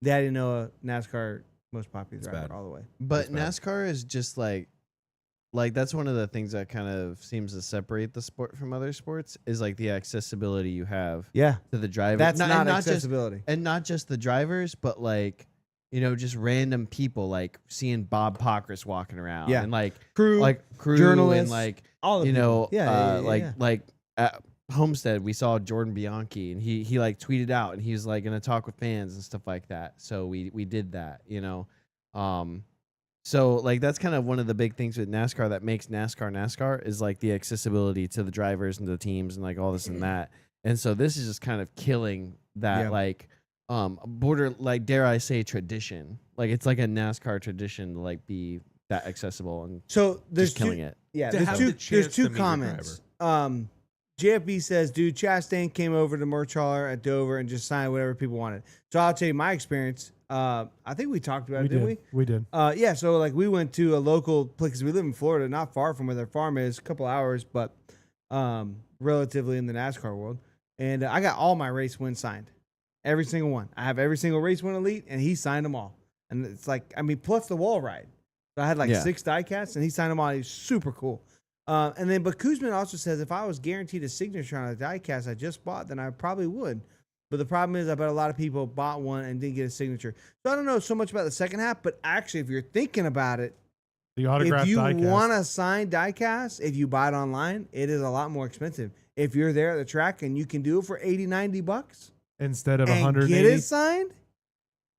Daddy Noah, NASCAR most popular It's driver bad. all the way. But That's bad. NASCAR is just like that's one of the things that kind of seems to separate the sport from other sports is like the accessibility you have Yeah, to the driver. that's not and just accessibility. and not just the drivers, but like just random people like seeing Bob Pockrass walking around, Yeah. and like Crew, crew journalists, and like all of yeah, yeah. like at Homestead we saw Jordan Bianchi and he like tweeted out and he was like gonna talk with fans and stuff like that. So we did that, So like that's kind of one of the big things with NASCAR that makes NASCAR is like the accessibility to the drivers and the teams and like all this and that. And so this is just kind of killing that Yeah. like border, like dare I say, tradition. Like it's like a NASCAR tradition to like be that accessible and So there's just killing two, it. Yeah, To there's have two. the chance There's two to meet your comments. JFB says, "Dude, Chastain came over to merch hauler at Dover and just signed whatever people wanted." So I'll tell you my experience. I think we talked about it, didn't we? We did. Yeah. So like we went to a local place 'cause we live in Florida, not far from where their farm is, a couple hours, but relatively in the NASCAR world. And I got all my race wins signed, every single one. I have every single race win elite, and he signed them all. And it's like, I mean, plus the wall ride. So I had like Yeah. 6 die casts, and he signed them all. He's super cool. And then, but Kuzman also says if I was guaranteed a signature on a die cast I just bought, then I probably would. But the problem is, I bet a lot of people bought one and didn't get a signature. So I don't know so much about the second half, but actually, if you're thinking about it, The autograph if you diecast. want a signed die cast, if you buy it online, it is a lot more expensive. if you're there at the track and you can do it for $80-$90 Instead of and 180. get it signed,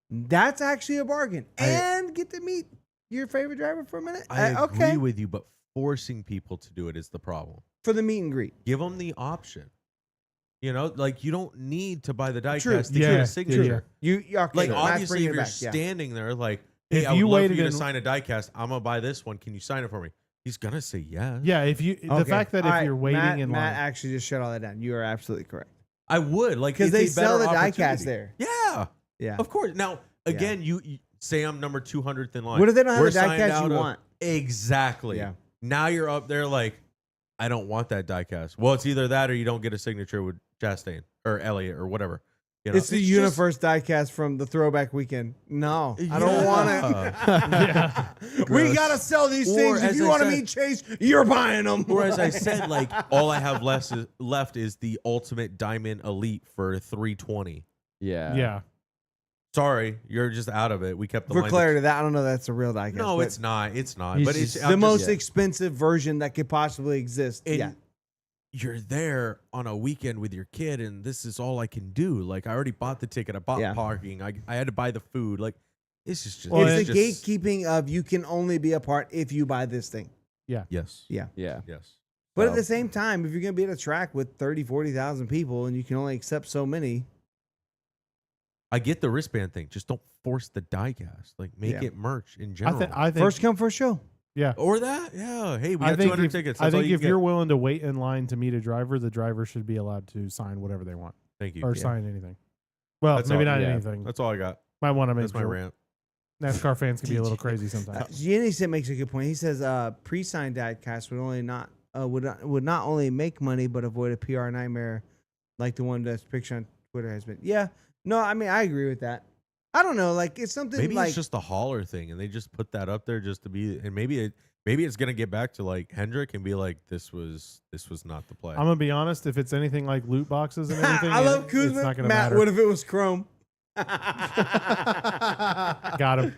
that's actually a bargain. And get to meet your favorite driver for a minute. I agree Okay. with you, but forcing people to do it is the problem. For the meet and greet. Give them the option. You know, like you don't need to buy the True. diecast to Yeah, get yeah. a signature. Okay, Like Matt's obviously, bringing if it you're back. Yeah. standing there, like, hey, If I would you love for waited you to in- sign a diecast. I'm gonna buy this one. Can you sign it for me? He's gonna say yes. Yeah, if you the Okay. fact that All if right, you're waiting Matt, in Matt line, actually just shut all that down. You are absolutely correct. I would like Because it's they a sell the better diecast opportunity. there. Yeah, Yeah. of course. Now again, you say I'm number 200th in line. What if they don't have We're the signed diecast out you of- want? Exactly. Yeah. Now you're up there like, I don't want that diecast. Well, it's either that or you don't get a signature with Chastain or Elliott or whatever. You know, It's the just- Universe diecast from the throwback weekend. No, I don't want it. yeah, We Gross. gotta sell these Or, things. If as you I want to said- meet Chase, you're buying them. Or as I said, like all I have left is the Ultimate Diamond Elite for 320. Yeah. yeah. Sorry, you're just out of it. We kept the For line. clarity, that I don't know. That's a real diecast. No, but it's not. It's not. He's But it's just- I'm the most just- expensive version that could possibly exist. and Yeah, you're there on a weekend with your kid, and this is all I can do. Like I already bought the ticket. I bought Yeah. parking. I had to buy the food. Like this is just. Well, it's the just- gatekeeping of you can only be a part if you buy this thing. Yes. Yeah. Yeah. Yes. But So- at the same time, if you're going to be at a track with 30, 40,000 people and you can only accept so many, I get the wristband thing. Just don't force the diecast. Like make Yeah. it merch in I, general. I think first come, first show. yeah. or that. Yeah. Hey, we I got think 200 if, tickets. I That's all think you if can you're get. willing to wait in line to meet a driver, the driver should be allowed to sign whatever they want Thank you. or Yeah. sign anything. Well, That's maybe all- not yeah. anything. That's all I got. Might want to make That's my sure. rant. NASCAR fans can be a little crazy sometimes. Jenny said makes a good point. He says pre-signed diecast would not only make money but avoid a PR nightmare like the one that's pictured on Twitter has been. Yeah, no, I mean I agree with that. I don't know, like it's something Maybe like it's just the hauler thing, and they just put that up there just to be. And maybe it's gonna get back to like Hendrick and be like, this was not the play. I'm gonna be honest. If it's anything like loot boxes and everything, I love it's Kuzma. not gonna Matt, matter. what if it was Chrome? Got him.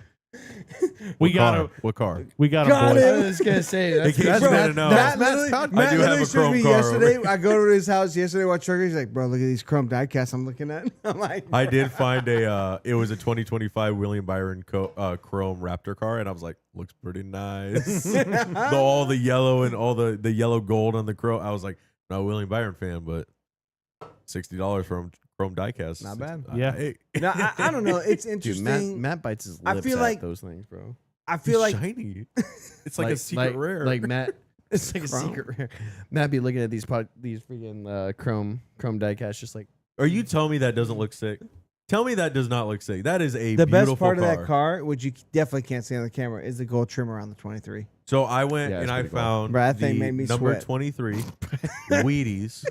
We What got car? him. What car? We got Got him. it. I was gonna say that's, In case that's you Matt- didn't know. Matt Matt's literally, content. Matt I do have literally a showed Chrome me car yesterday. over I go to his house yesterday, watch truckers. He's like, bro, look at these Chrome diecast I'm looking at. I'm like, I did find it was a 2025 William Byron Chrome Raptor car, and I was like, looks pretty nice. All the yellow and all the yellow gold on the chrome. I was like, not a William Byron fan, but $60 from Chrome diecast. Not bad. Yeah. Hey, no, I don't know. It's Dude, interesting. Matt bites his I lips feel at like- those things, bro. I feel like shiny. It's like a secret rare. Like Matt, it's like a Chrome. secret rare. Matt be looking at these freaking chrome diecast, just like Are you telling me that doesn't look sick? Tell me that does not look sick. That is a the beautiful best part car. of that car, which you definitely can't see on the camera, is the gold trim around the 23. So I went Yeah, and it's I pretty cool. found Bro, that thing the made me number sweat. 23 Wheaties.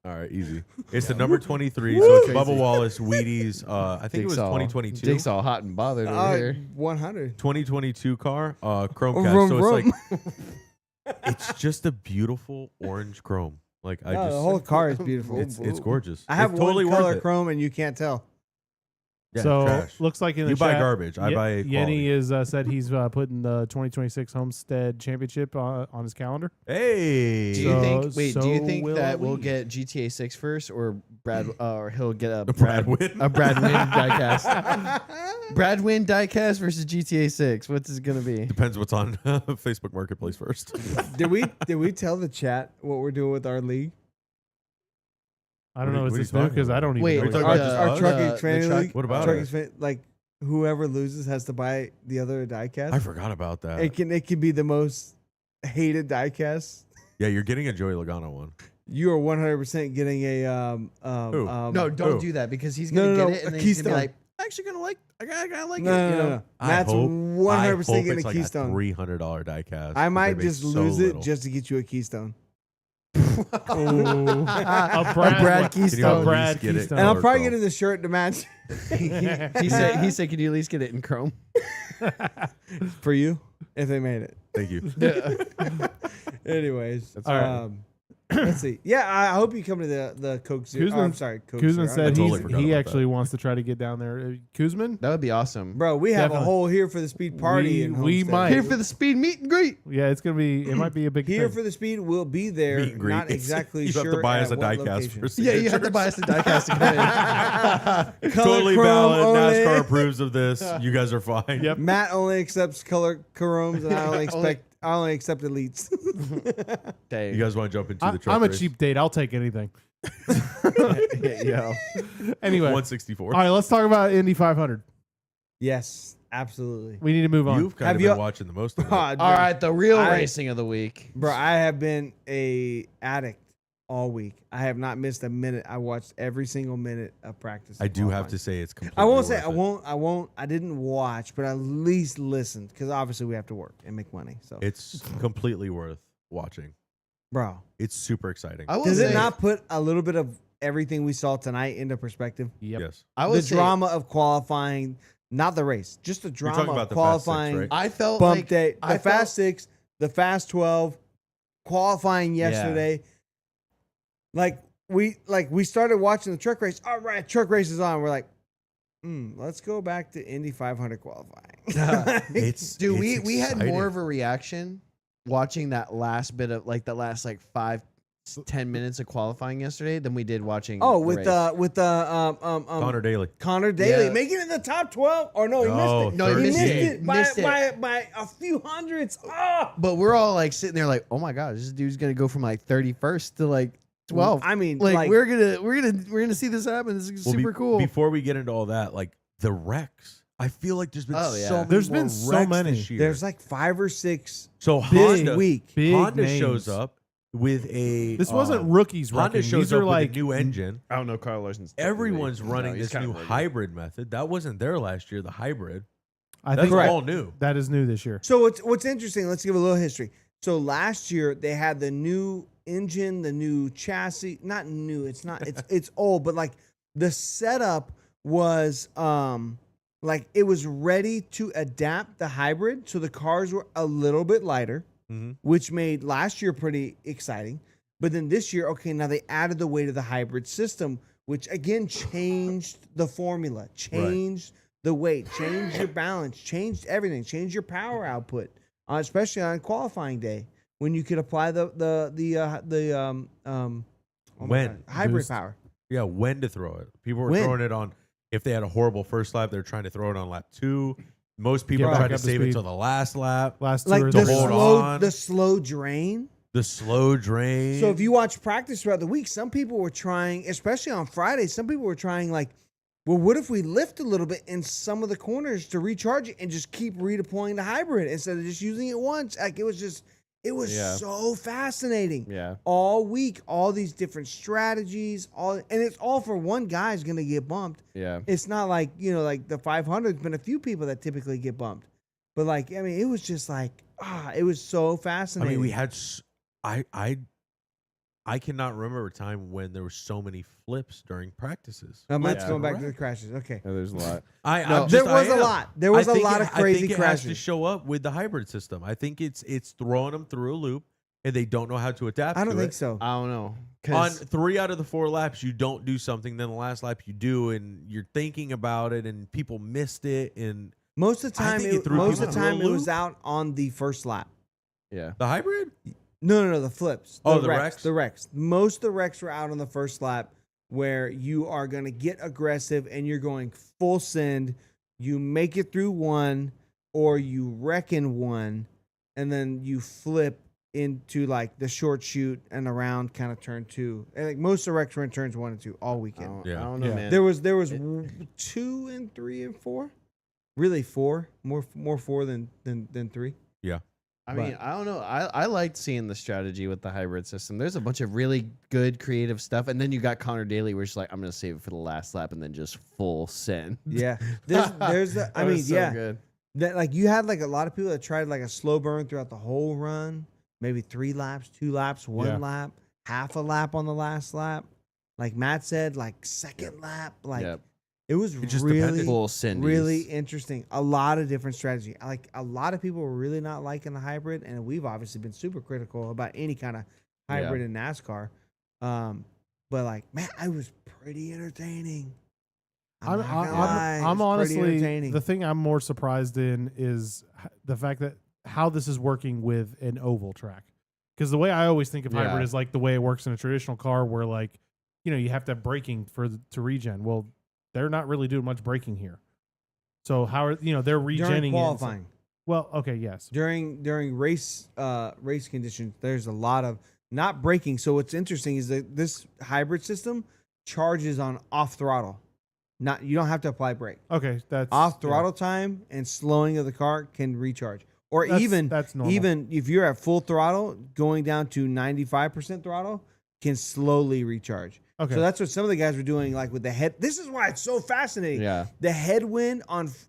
All right, easy. It's the number 23. So it's Crazy. Bubba Wallace Wheaties. I think it was Dick's all- 2022. Dick's all hot and bothered over here. 100. 2022 car, chrome Vroom, cast. So vroom. it's like it's just a beautiful orange chrome. Like I No, just the whole car is beautiful. it's gorgeous. I have it's totally one color worth it. chrome and you can't tell. Yeah, So trash. looks like in the You buy chat, garbage. I buy Yenny quality. is said he's putting the 2026 Homestead Championship on his calendar. Hey. Do you So- think? Wait, do you so think will that we'll we. get GTA 6 first, or Brad, or he'll get a Brad Wynn? a Brad Wynn diecast? Brad Wynn diecast versus GTA 6. What's it gonna be? Depends what's on Facebook Marketplace first. Did we tell the chat what we're doing with our league? I don't What know. are Is you this new? talking Because I about? don't even Wait, know. Are you what talking it about is. just our us? trucking The training truck- league. What about Trucking it? fan- like whoever loses has to buy the other diecast. I forgot about that. It can be the most hated diecast. Yeah, you're getting a Joey Logano one. You are 100% getting a Who? No, don't Who? do that because he's No, gonna no, get no, it and a then he's gonna be Keystone. like, actually gonna like, I gotta like no, it. no, You no, know? no. That's I 100% hope getting it's a like Keystone. a $300 diecast. I might They make just so lose little. it just to get you a Keystone. A A Brad- Brad Can you Keystone. at Brad least get it Keystone. And I'll color probably chrome? get in the shirt to match He said, can you at least get it in chrome? for you if they made it. Thank you. Anyways, All right. Let's see. Yeah, I hope you come to the Coke Zero. Oh, I'm sorry, Coke Zero. Kuzman said totally forgot he about actually that. wants to try to get down there. Kuzman? That would be awesome. Bro, we have Definitely. a whole Here for the Speed party. in We Homestead. might. Here for the speed meet and greet. Yeah, it's gonna be. It might be a big Here thing. for the Speed will be there. Meet and greet. Not It's- exactly you sure. have to buy us at a what diecast location. for Yeah, you have to buy us a diecast to come in. Totally chrome valid. only. NASCAR approves of this. You guys are fine. Yep. Matt only accepts color chromes, and I only accept elites. Dang. You guys want to jump into the truck I'm a race? cheap date. I'll take anything. Yo. Anyway, 164. all right, let's talk about Indy 500. Yes, absolutely. We need to move on. You've kind Have of you- been watching the most of it. God, All right, the real I- racing of the week. bro, I have been a addict all week. I have not missed a minute. I watched every single minute of practice. I and do have qualifying. to say it's completely I won't say worth it. I won't. I didn't watch, but I at least listened because obviously we have to work and make money. So, It's completely worth watching. bro, It's super exciting. I will does say, it not put a little bit of everything we saw tonight into perspective? Yep. Yes. I The would say, drama of qualifying, not the race, just the You're drama talking of about the Fast Six, qualifying. right? I felt Bump like day, I the Fast 6, the Fast 12, qualifying yesterday. Like we started watching the truck race. All right, truck race is on. We're like, let's go back to Indy 500 qualifying. It's Dude, it's we had exciting. more of a reaction watching that last bit of like the last like 5-10 minutes of qualifying yesterday than we did watching. Oh, the with race. Connor Daly. Connor Daly Yeah. making it in the top 12. Or no, he No, missed it. No, he missed it. by, Missed it. by a few hundreds. Oh. But we're all like sitting there like, oh my god, this dude's gonna go from like 31st to like 12. I mean, like, like we're gonna see this happen. This is Well, super cool. Before we get into all that, like the wrecks, I feel like there's been Oh, yeah. so many There's more been so wrecks many. this year. there's like 5 or 6 so big Honda, week. Big Honda names. shows up with a. This wasn't rookies Honda wrecking. shows These up are with like a new engine. I don't know, Carl Larson's. Everyone's running this new hybrid method. That wasn't there last year. The hybrid. I That's think all new. that is new this year. So what's interesting, let's give a little history. So last year they had the new engine, the new chassis, not new, it's old, but like the setup was like it was ready to adapt the hybrid. So the cars were a little bit lighter, Mhm. which made last year pretty exciting. But then this year, okay, now they added the weight of the hybrid system, which again changed the formula, changed the weight, changed your balance, changed everything, changed your power output, especially on qualifying day when you could apply the hybrid Boost. power. Yeah, when to throw it. People were When? throwing it on. If they had a horrible first lap, they're trying to throw it on lap 2. Most people Get try back to up to save it speed. till the last lap. Last two Like or the three. hold slow, on. the slow drain. The slow drain. So if you watch practice throughout the week, some people were trying, especially on Friday, some people were trying like, well, what if we lift a little bit in some of the corners to recharge it and just keep redeploying the hybrid instead of just using it once? Like it was Yeah. so fascinating. Yeah. All week, all these different strategies, and it's all for one guy's gonna get bumped. Yeah. It's not like, like the 500's been a few people that typically get bumped. But like, I mean, it was just like, it was so I fascinating. mean, we had. I cannot remember a time when there were so many flips during practices. Matt's Yeah. going back to the crashes. Okay. There's a lot. There was a lot. There was a lot of crazy I think it has to crashes. show up with the hybrid system. I think it's throwing them through a loop, and they don't know how to adapt. I don't to think it. so. I don't know. On 'Cause 3 out of the 4 laps, you don't do something. Then the last lap, you do, and you're thinking about it, and people missed it. And Most of the I time, think it threw most of people the time through a it was loop. out on the first lap. yeah. the hybrid, No, the flips. Oh, the wrecks? The wrecks. Most of the wrecks were out on the first lap where you are going to get aggressive and you're going full send. You make it through one or you wreck in one and then you flip into like the short shoot and around kind of turn 2. And like most of the wrecks were in turns 1 and 2 all I weekend. don't, Yeah. I don't know, Yeah. man. There was 2 and 3 and 4. Really 4. More 4 than 3. I mean, I don't know. I liked seeing the strategy with the hybrid system. There's a bunch of really good creative stuff, and then you got Connor Daly, where she's like, "I'm gonna save it for the last lap," and then just full send. Yeah. There's That I mean, was so yeah. good. That like you had like a lot of people that tried like a slow burn throughout the whole run, maybe 3 laps, 2 laps, 1 Yeah. lap, half a lap on the last lap. Like Matt said, like second lap. Like Yep. it was It just really, depended. Full send. really interesting. A lot of different strategy. Like a lot of people were really not liking the hybrid, and we've obviously been super critical about any kind of hybrid in NASCAR. But like, man, I was pretty entertaining. I'm not gonna lie, I'm it's pretty honestly entertaining. the thing I'm more surprised in is the fact that how this is working with an oval track. Because the way I always think of hybrid Yeah. is like the way it works in a traditional car, where like you have to have braking to regen. Well, they're not really doing much braking here. So how are they're regenning During it and qualifying, well, okay, yes. during race conditions, there's a lot of not braking. So what's interesting is that this hybrid system charges on off throttle. Not you don't have to apply brake. Okay, that's Off yeah. throttle time and slowing of the car can recharge. Or That's normal. even if you're at full throttle, going down to 95% throttle can slowly recharge. Okay. So that's what some of the guys were doing, like with the head. This is why it's so fascinating. Yeah. The headwind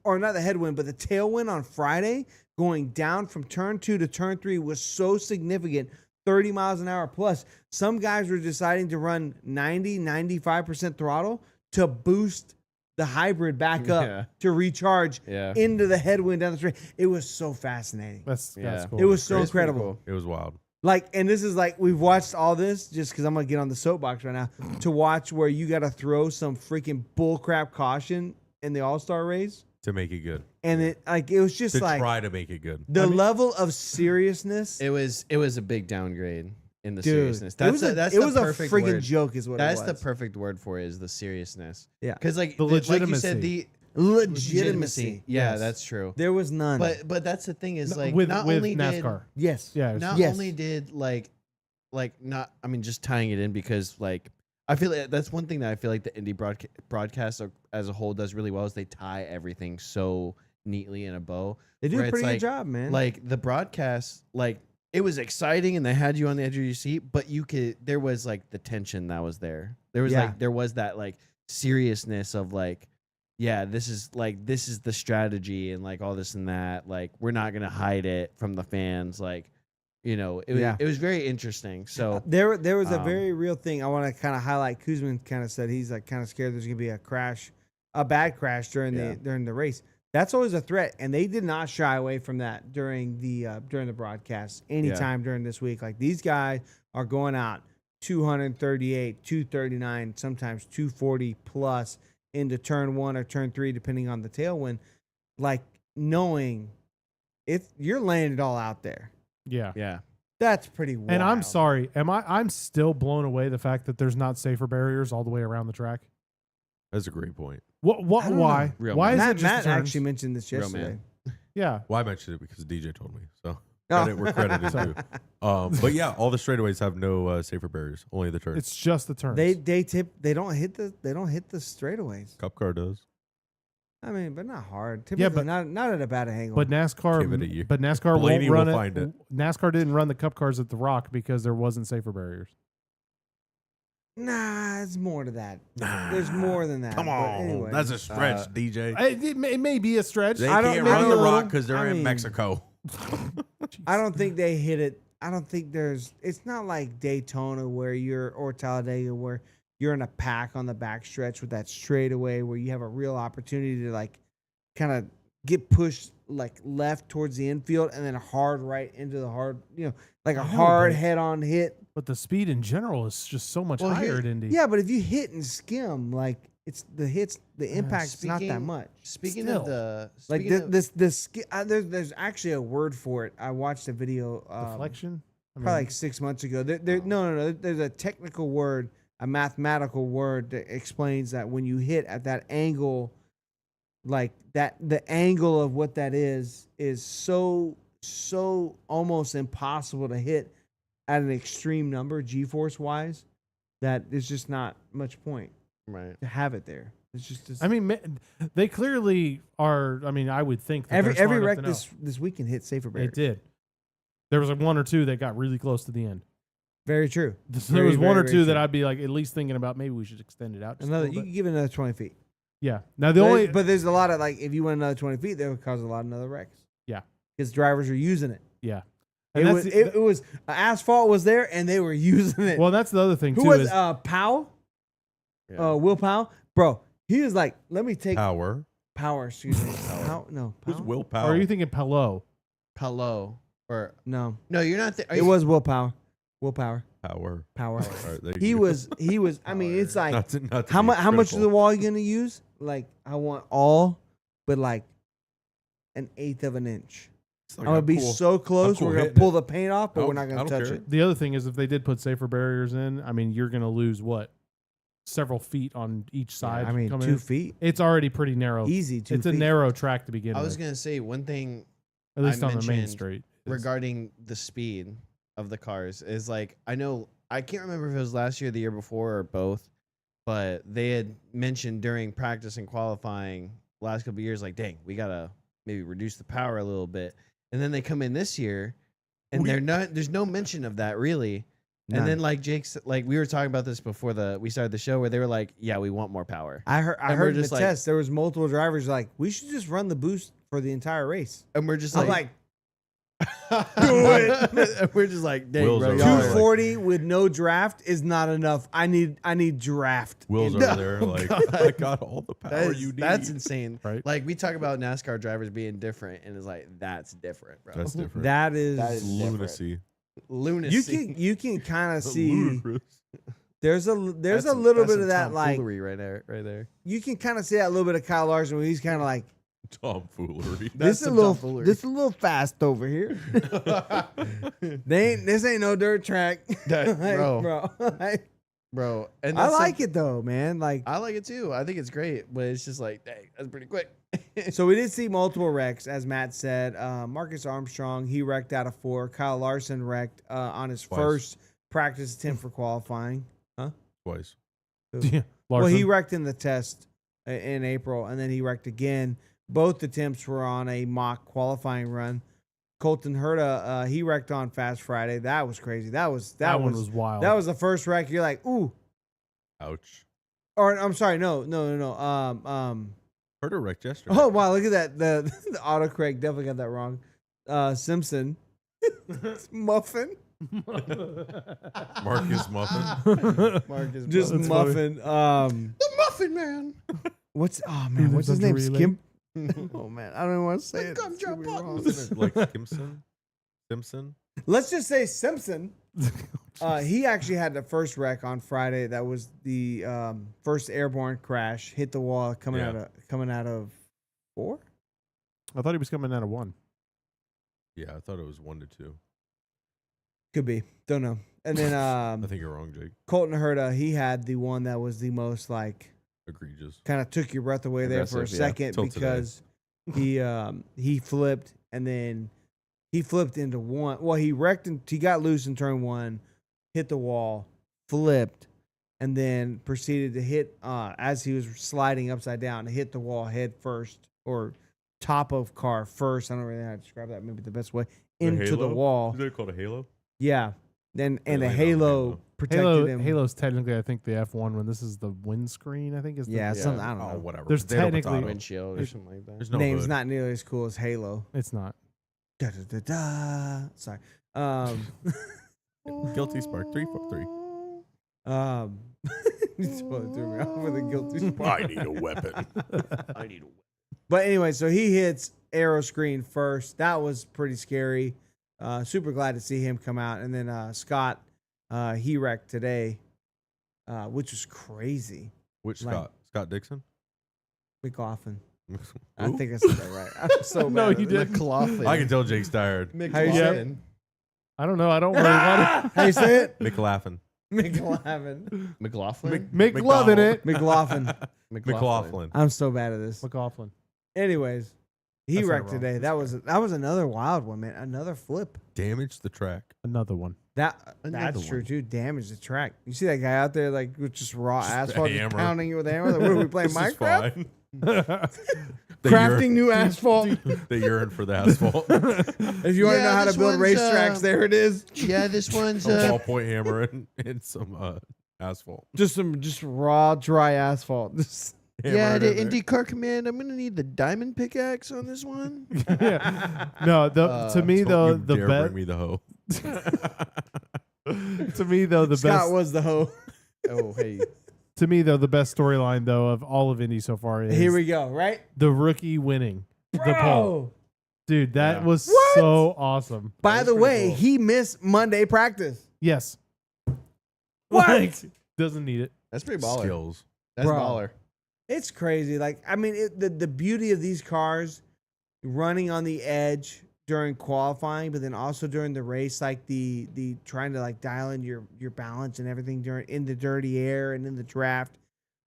or not the headwind, but the tailwind on Friday going down from turn 2 to turn 3 was so significant, 30 miles an hour plus. Some guys were deciding to run 95% throttle to boost the hybrid back up Yeah. to recharge Yeah. into the headwind down the street. It was so fascinating. that's Yeah. cool. It was so It's pretty incredible. cool. It was wild. Like, and this is like, we've watched all this just because I'm going to get on the soapbox right now to watch where you got to throw some freaking bullcrap caution in the All-Star race. To make it good. And it was just To like try to make it good. the level of seriousness. It was a big downgrade in the Dude, seriousness. it was that's it the was a perfect freaking word. joke is what That's it the was. perfect word for it, is the seriousness. Yeah. Because like The like you said, legitimacy. the Legitimacy. Yeah, Yes. that's true. There was none. But that's the thing is like with not with only NASCAR. yes. Yeah, not Yes. only did like not I mean just tying it in because like I feel like that's one thing that I feel like the indie broadcast as a whole does really well is they tie everything so neatly in a bow. They do where a it's pretty good like- job, man. Like the broadcast, like it was exciting and they had you on the edge of your seat, but there was like the tension that was there. There was Yeah. there was that like seriousness of like, yeah, this is the strategy and like all this and that. Like we're not gonna hide it from the fans. Like, Yeah. it was very interesting. So there was a um, very real thing I want to kind of highlight. Kuzman kind of said he's like kind of scared there's gonna be a bad crash during the race. That's always a threat, and they did not shy away from that during the broadcast anytime during this week. Like these guys are going out 238, 239, sometimes 240 plus into turn 1 or turn 3, depending on the tailwind. Like knowing if you're laying it all out there, Yeah. yeah. that's pretty wild. And I'm sorry, I'm still blown away the fact that there's not safer barriers all the way around the track. That's a great point. What I don't why? know. Real Why is Matt, it just Matt turns? actually mentioned this Real yesterday. man. Yeah. Well, I mentioned it because DJ told me. So Oh. credit where credit is due. But yeah, all the straightaways have no safer barriers. Only the turns. It's just the turns. They don't hit the straightaways. Cup car does. I mean, but not hard. Typically, but- not at a bad angle. but NASCAR Give it a year. but NASCAR Blaney won't will run find it. NASCAR didn't run the cup cars at the Rock because there wasn't safer barriers. nah, it's more to that. There's more than that. Come but on. anyway. That's a stretch, DJ. It may be a stretch. They I don't- can't maybe run a the little. rock because they're I in mean- Mexico. I don't think they hit it. I don't think it's not like Daytona or Talladega where you're in a pack on the backstretch with that straightaway where you have a real opportunity to like kind of get pushed like left towards the infield and then hard right into the hard, like a I know, hard but- head-on hit. But the speed in general is just so much Well, higher here- at Indy. Yeah, but if you hit and skim, like it's the hits, the impact's not that speaking- much. Speaking Still. of the Like speaking of- there's actually a word for it. I watched a video. Deflection. I Probably mean, like 6 months ago. No. There's a technical word, a mathematical word that explains that when you hit at that angle, like that, the angle of what that is so almost impossible to hit at an extreme number, G-force wise, that there's just not much point right. to have it there. It's just. I mean, they clearly are. I mean, I would think that every they're smart wreck enough to know. this weekend hit safer barriers. It did. There was like one or two that got really close to the end. Very true. There was one or very two that true. I'd be like at least thinking about maybe we should extend it out. Just a You little can bit. give it another 20 feet. Yeah. Now the only But there's a lot of like if you went another 20 feet, that would cause a lot of other wrecks. Yeah. Because drivers are using it. yeah. It And was, that's it was asphalt was there and they were using it. well, that's the other thing Who too. was Is Powell? Yeah. Will Powell? Bro, he was like, let me take Power. power, excuse me. No, Who's Powell? Will or Power? are you thinking Pelot? Palo or No. no? You're not. It was Will Power. Will Power. Power. Power. All right, there you He go. was. I mean, it's like Not to how be much? How much of critical. the wall are you gonna use? Like, I want all, but like 1/8 of an inch. It's like, I'm gonna be cool. so close. cool we're gonna hitting pull it. the paint off, but I we're don't- not I gonna don't touch care. it. The other thing is if they did put safer barriers in, I mean, you're going to lose what? Several feet on each side. I mean, coming 2 in. feet, It's already pretty narrow. easy. 2 It's feet. a narrow track to begin I was with. gonna say one thing At least I on the main mentioned street. regarding the speed of the cars is like I know I can't remember if it was last year, or the year before, or both, but they had mentioned during practice and qualifying last couple of years, like, dang, we gotta maybe reduce the power a little bit, and then they come in this year, and there's no mention of that really. None. And then like Jake's, like we were talking about this before we started the show, where they were like, yeah, we want more power, I heard. and we're I heard in the just like- test there was multiple drivers like, we should just run the boost for the entire race. and we're just I'm like, like, do it. And we're just like, dang, Will's bro, over y'all are there. like- 240 with no draft is not enough. I need draft. Will's in- over there like, God. I got all the power That is- you need. That's insane. Right. Like we talk about NASCAR drivers being different, and it's like that's different, bro. That's different. That is, That is different. lunacy. Lunacy. you can kind of see Ludicrous. there's a That's little that's bit of that like tomfoolery right there. you can kind of see that little bit of Kyle Larson where he's kind of like Tomfoolery. this is a some little tomfoolery. this is a little fast over here. This ain't no dirt track, That- bro. Bro. And I that's like it though, man. Like, I like it too. I think it's great, but it's just like, dang, that's pretty quick. so we did see multiple wrecks, as Matt said. Marcus Armstrong, he wrecked out of 4. Kyle Larson wrecked on his Twice. first practice attempt for qualifying. Twice. Yeah. Well, he Larson. wrecked in the test in April, and then he wrecked again. Both attempts were on a mock qualifying run. Colton Herta, he wrecked on Fast Friday. That was crazy. That one was wild. That was the first wreck. You're like, ooh. Ouch. Or I'm sorry, no. Heard a wreck yesterday. Oh wow, look at that. The autocorrect definitely got that wrong. Simpson, Muffin, Marcus Muffin. Marcus, just That's Muffin. the Muffin Man. What's Who's what's the his name? relay? Skimp. Oh man, I don't even want to say it. Gumdrop It's gonna be wrong. buttons. Like Simpson. Let's just say Simpson. He actually had the first wreck on Friday. That was the first airborne crash. Hit the wall coming Yeah. out of 4. I thought he was coming out of 1. Yeah, I thought it was 1 to 2. Could be. Don't know. And then I think you're wrong, Jake. Colton Herta, he had the one that was the most like Egregious. kind of took your breath away there for a Aggressive, yeah. second Till today. because he flipped and then he flipped into 1. Well, he wrecked and he got loose in turn 1, hit the wall, flipped, and then proceeded to hit as he was sliding upside down, hit the wall head first or top of car first. I don't really know how to describe that. Maybe the best way into the halo? wall. Is that called a halo? Yeah. Then and the landed on the halo halo. protected him. Halo's technically, I think, the F1 when this is the windscreen, I think is the Yeah, Yeah. something I don't Oh, know. whatever. There's Potato, technically- potato. Windshield or something like that. There's no Name's hood. not nearly as cool as Halo. It's not. Da, da, da, da. Sorry. Guilty spark 343. You totally threw me off with a guilty spark. I need a weapon. I need a But anyway, so he hits arrow screen first. That was pretty scary. Super glad to see him come out. And then Scott, he wrecked today, which was crazy. Which Like- Scott? Scott Dixon? McLaughlin. I Who? think I said that right. I'm so bad. No, at you it. didn't. McLaughlin. I can tell Jake's tired. How you say McLaughlin. I don't know. I don't really want How you say it? McLaughlin. McLaughlin. McLaughlin. to. McLovin it. McLaughlin. McLaughlin. I'm so bad at this. McLaughlin. Anyways, he I said it wrecked wrong. today. That was another wild one, man. Another flip. Damaged the track. Another one. That's Another true one. too. Damage the track. You see that guy out there like with just raw Just a asphalt, just hammer. pounding it with a hammer. Like, what are we playing This is Minecraft? fine. Crafting new asphalt. They urine for the asphalt. If you want to Yeah, know how to this build one's, racetracks, there it is. Yeah, this one's A ballpoint hammer and some asphalt. Just raw, dry asphalt. Just- yeah, Hammer the it in there. IndyCar Command. I'm gonna need the diamond pickaxe on this one. Yeah. No, to me though, Don't the you dare best. bring me the hoe. To me though, the Scott best. was the hoe. Oh, hey. To me though, the best storyline though of all of Indy so far is Here we go. Right, the rookie winning the pole. bro. Dude, that Yeah. was What? so awesome. By was the pretty way, cool. he missed Monday practice. Yes. What? Like, doesn't need it. That's pretty baller. Skills. That's Bro. baller. It's crazy. Like, I mean, the beauty of these cars running on the edge during qualifying, but then also during the race, like the trying to like dial in your balance and everything during in the dirty air and in the draft.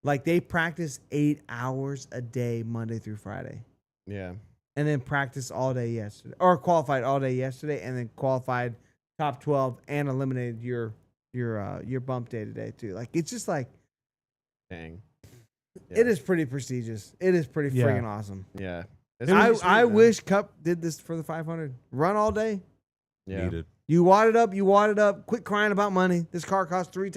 Like they practice 8 hours a day, Monday through Friday, Yeah. and then practice all day yesterday, or qualified all day yesterday, and then qualified top 12 and eliminated your bump day today too. Like it's just like Dang. it is pretty prestigious. It is pretty Yeah. freaking awesome. Yeah. I wish Cup did this for the 500. Run all day. Yeah. Needed. You wad it up. You wad it up. Quit crying about money. This car costs 2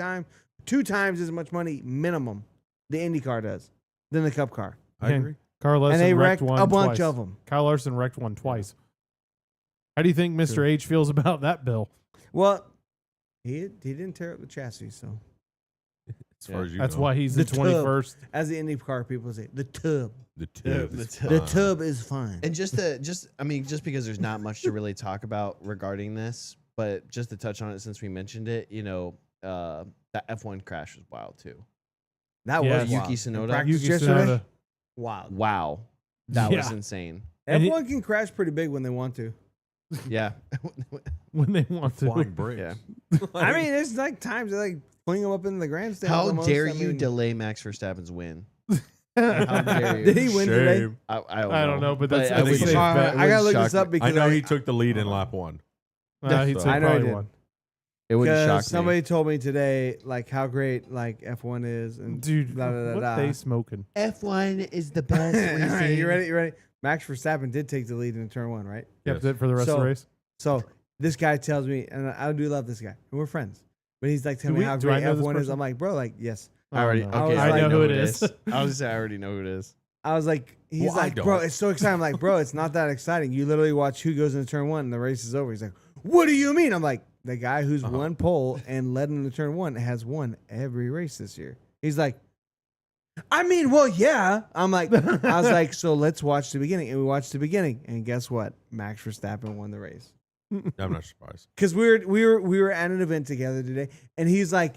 times as much money minimum the Indy car does than the Cup car. I And agree. Carl Larson And they wrecked wrecked one a bunch twice. of them. Kyle Larson wrecked one twice. How do you think Mr. H feels about that bill? Well, he didn't tear up the chassis, so As far as you That's know. why he's The the 21st. as the Indy car people say, the tub. The tub. the is tub. The fine. tub is fine. And just because there's not much to really talk about regarding this, but just to touch on it since we mentioned it, that F1 crash was wild too. That Yeah, was Yuki wild. In Tsunoda. practice Yuki yesterday, Tsunoda. wild. Wow. That was Yeah. insane. And he- F1 can crash pretty big when they want to. Yeah. When they want to. Flying brakes. Yeah. I mean, it's like times they like fling them up in the grandstand. How almost. dare I you mean, delay Max Verstappen's win? How dare you? Did he win today? Shame. I don't know, but that's- I I would think safe it's- bet. I gotta It look would this up shock me. because I know he took the lead in lap 1. He took I know he probably did. one. It wouldn't shock because somebody me. told me today like how great like F1 is and Dude, blah, blah, blah, what blah. they smoking? F1 is the best. All right, you ready? You ready? Max Verstappen did take the lead in turn 1, right? Kept Yes. it for the rest of So- the race. So this guy tells me, and I do love this guy, and we're friends. But he's like telling Do me we- how do I great know this F1 is. person? I'm like, bro, like yes. I already. Oh, Okay, no. I was I like- know who it it is. is. I was gonna say I already know who it is. I was like, he's Well, I like, bro, don't. it's so exciting. I'm like, bro, it's not that exciting. You literally watch who goes into turn 1 and the race is over. He's like, what do you mean? I'm like, the guy who's won pole and led into turn 1 has won every race this year. He's like, I mean, well, yeah. I'm like, I was like, so let's watch the beginning. And we watched the beginning. And guess what? Max Verstappen won the race. I'm not surprised. Because we were at an event together today, and he's like,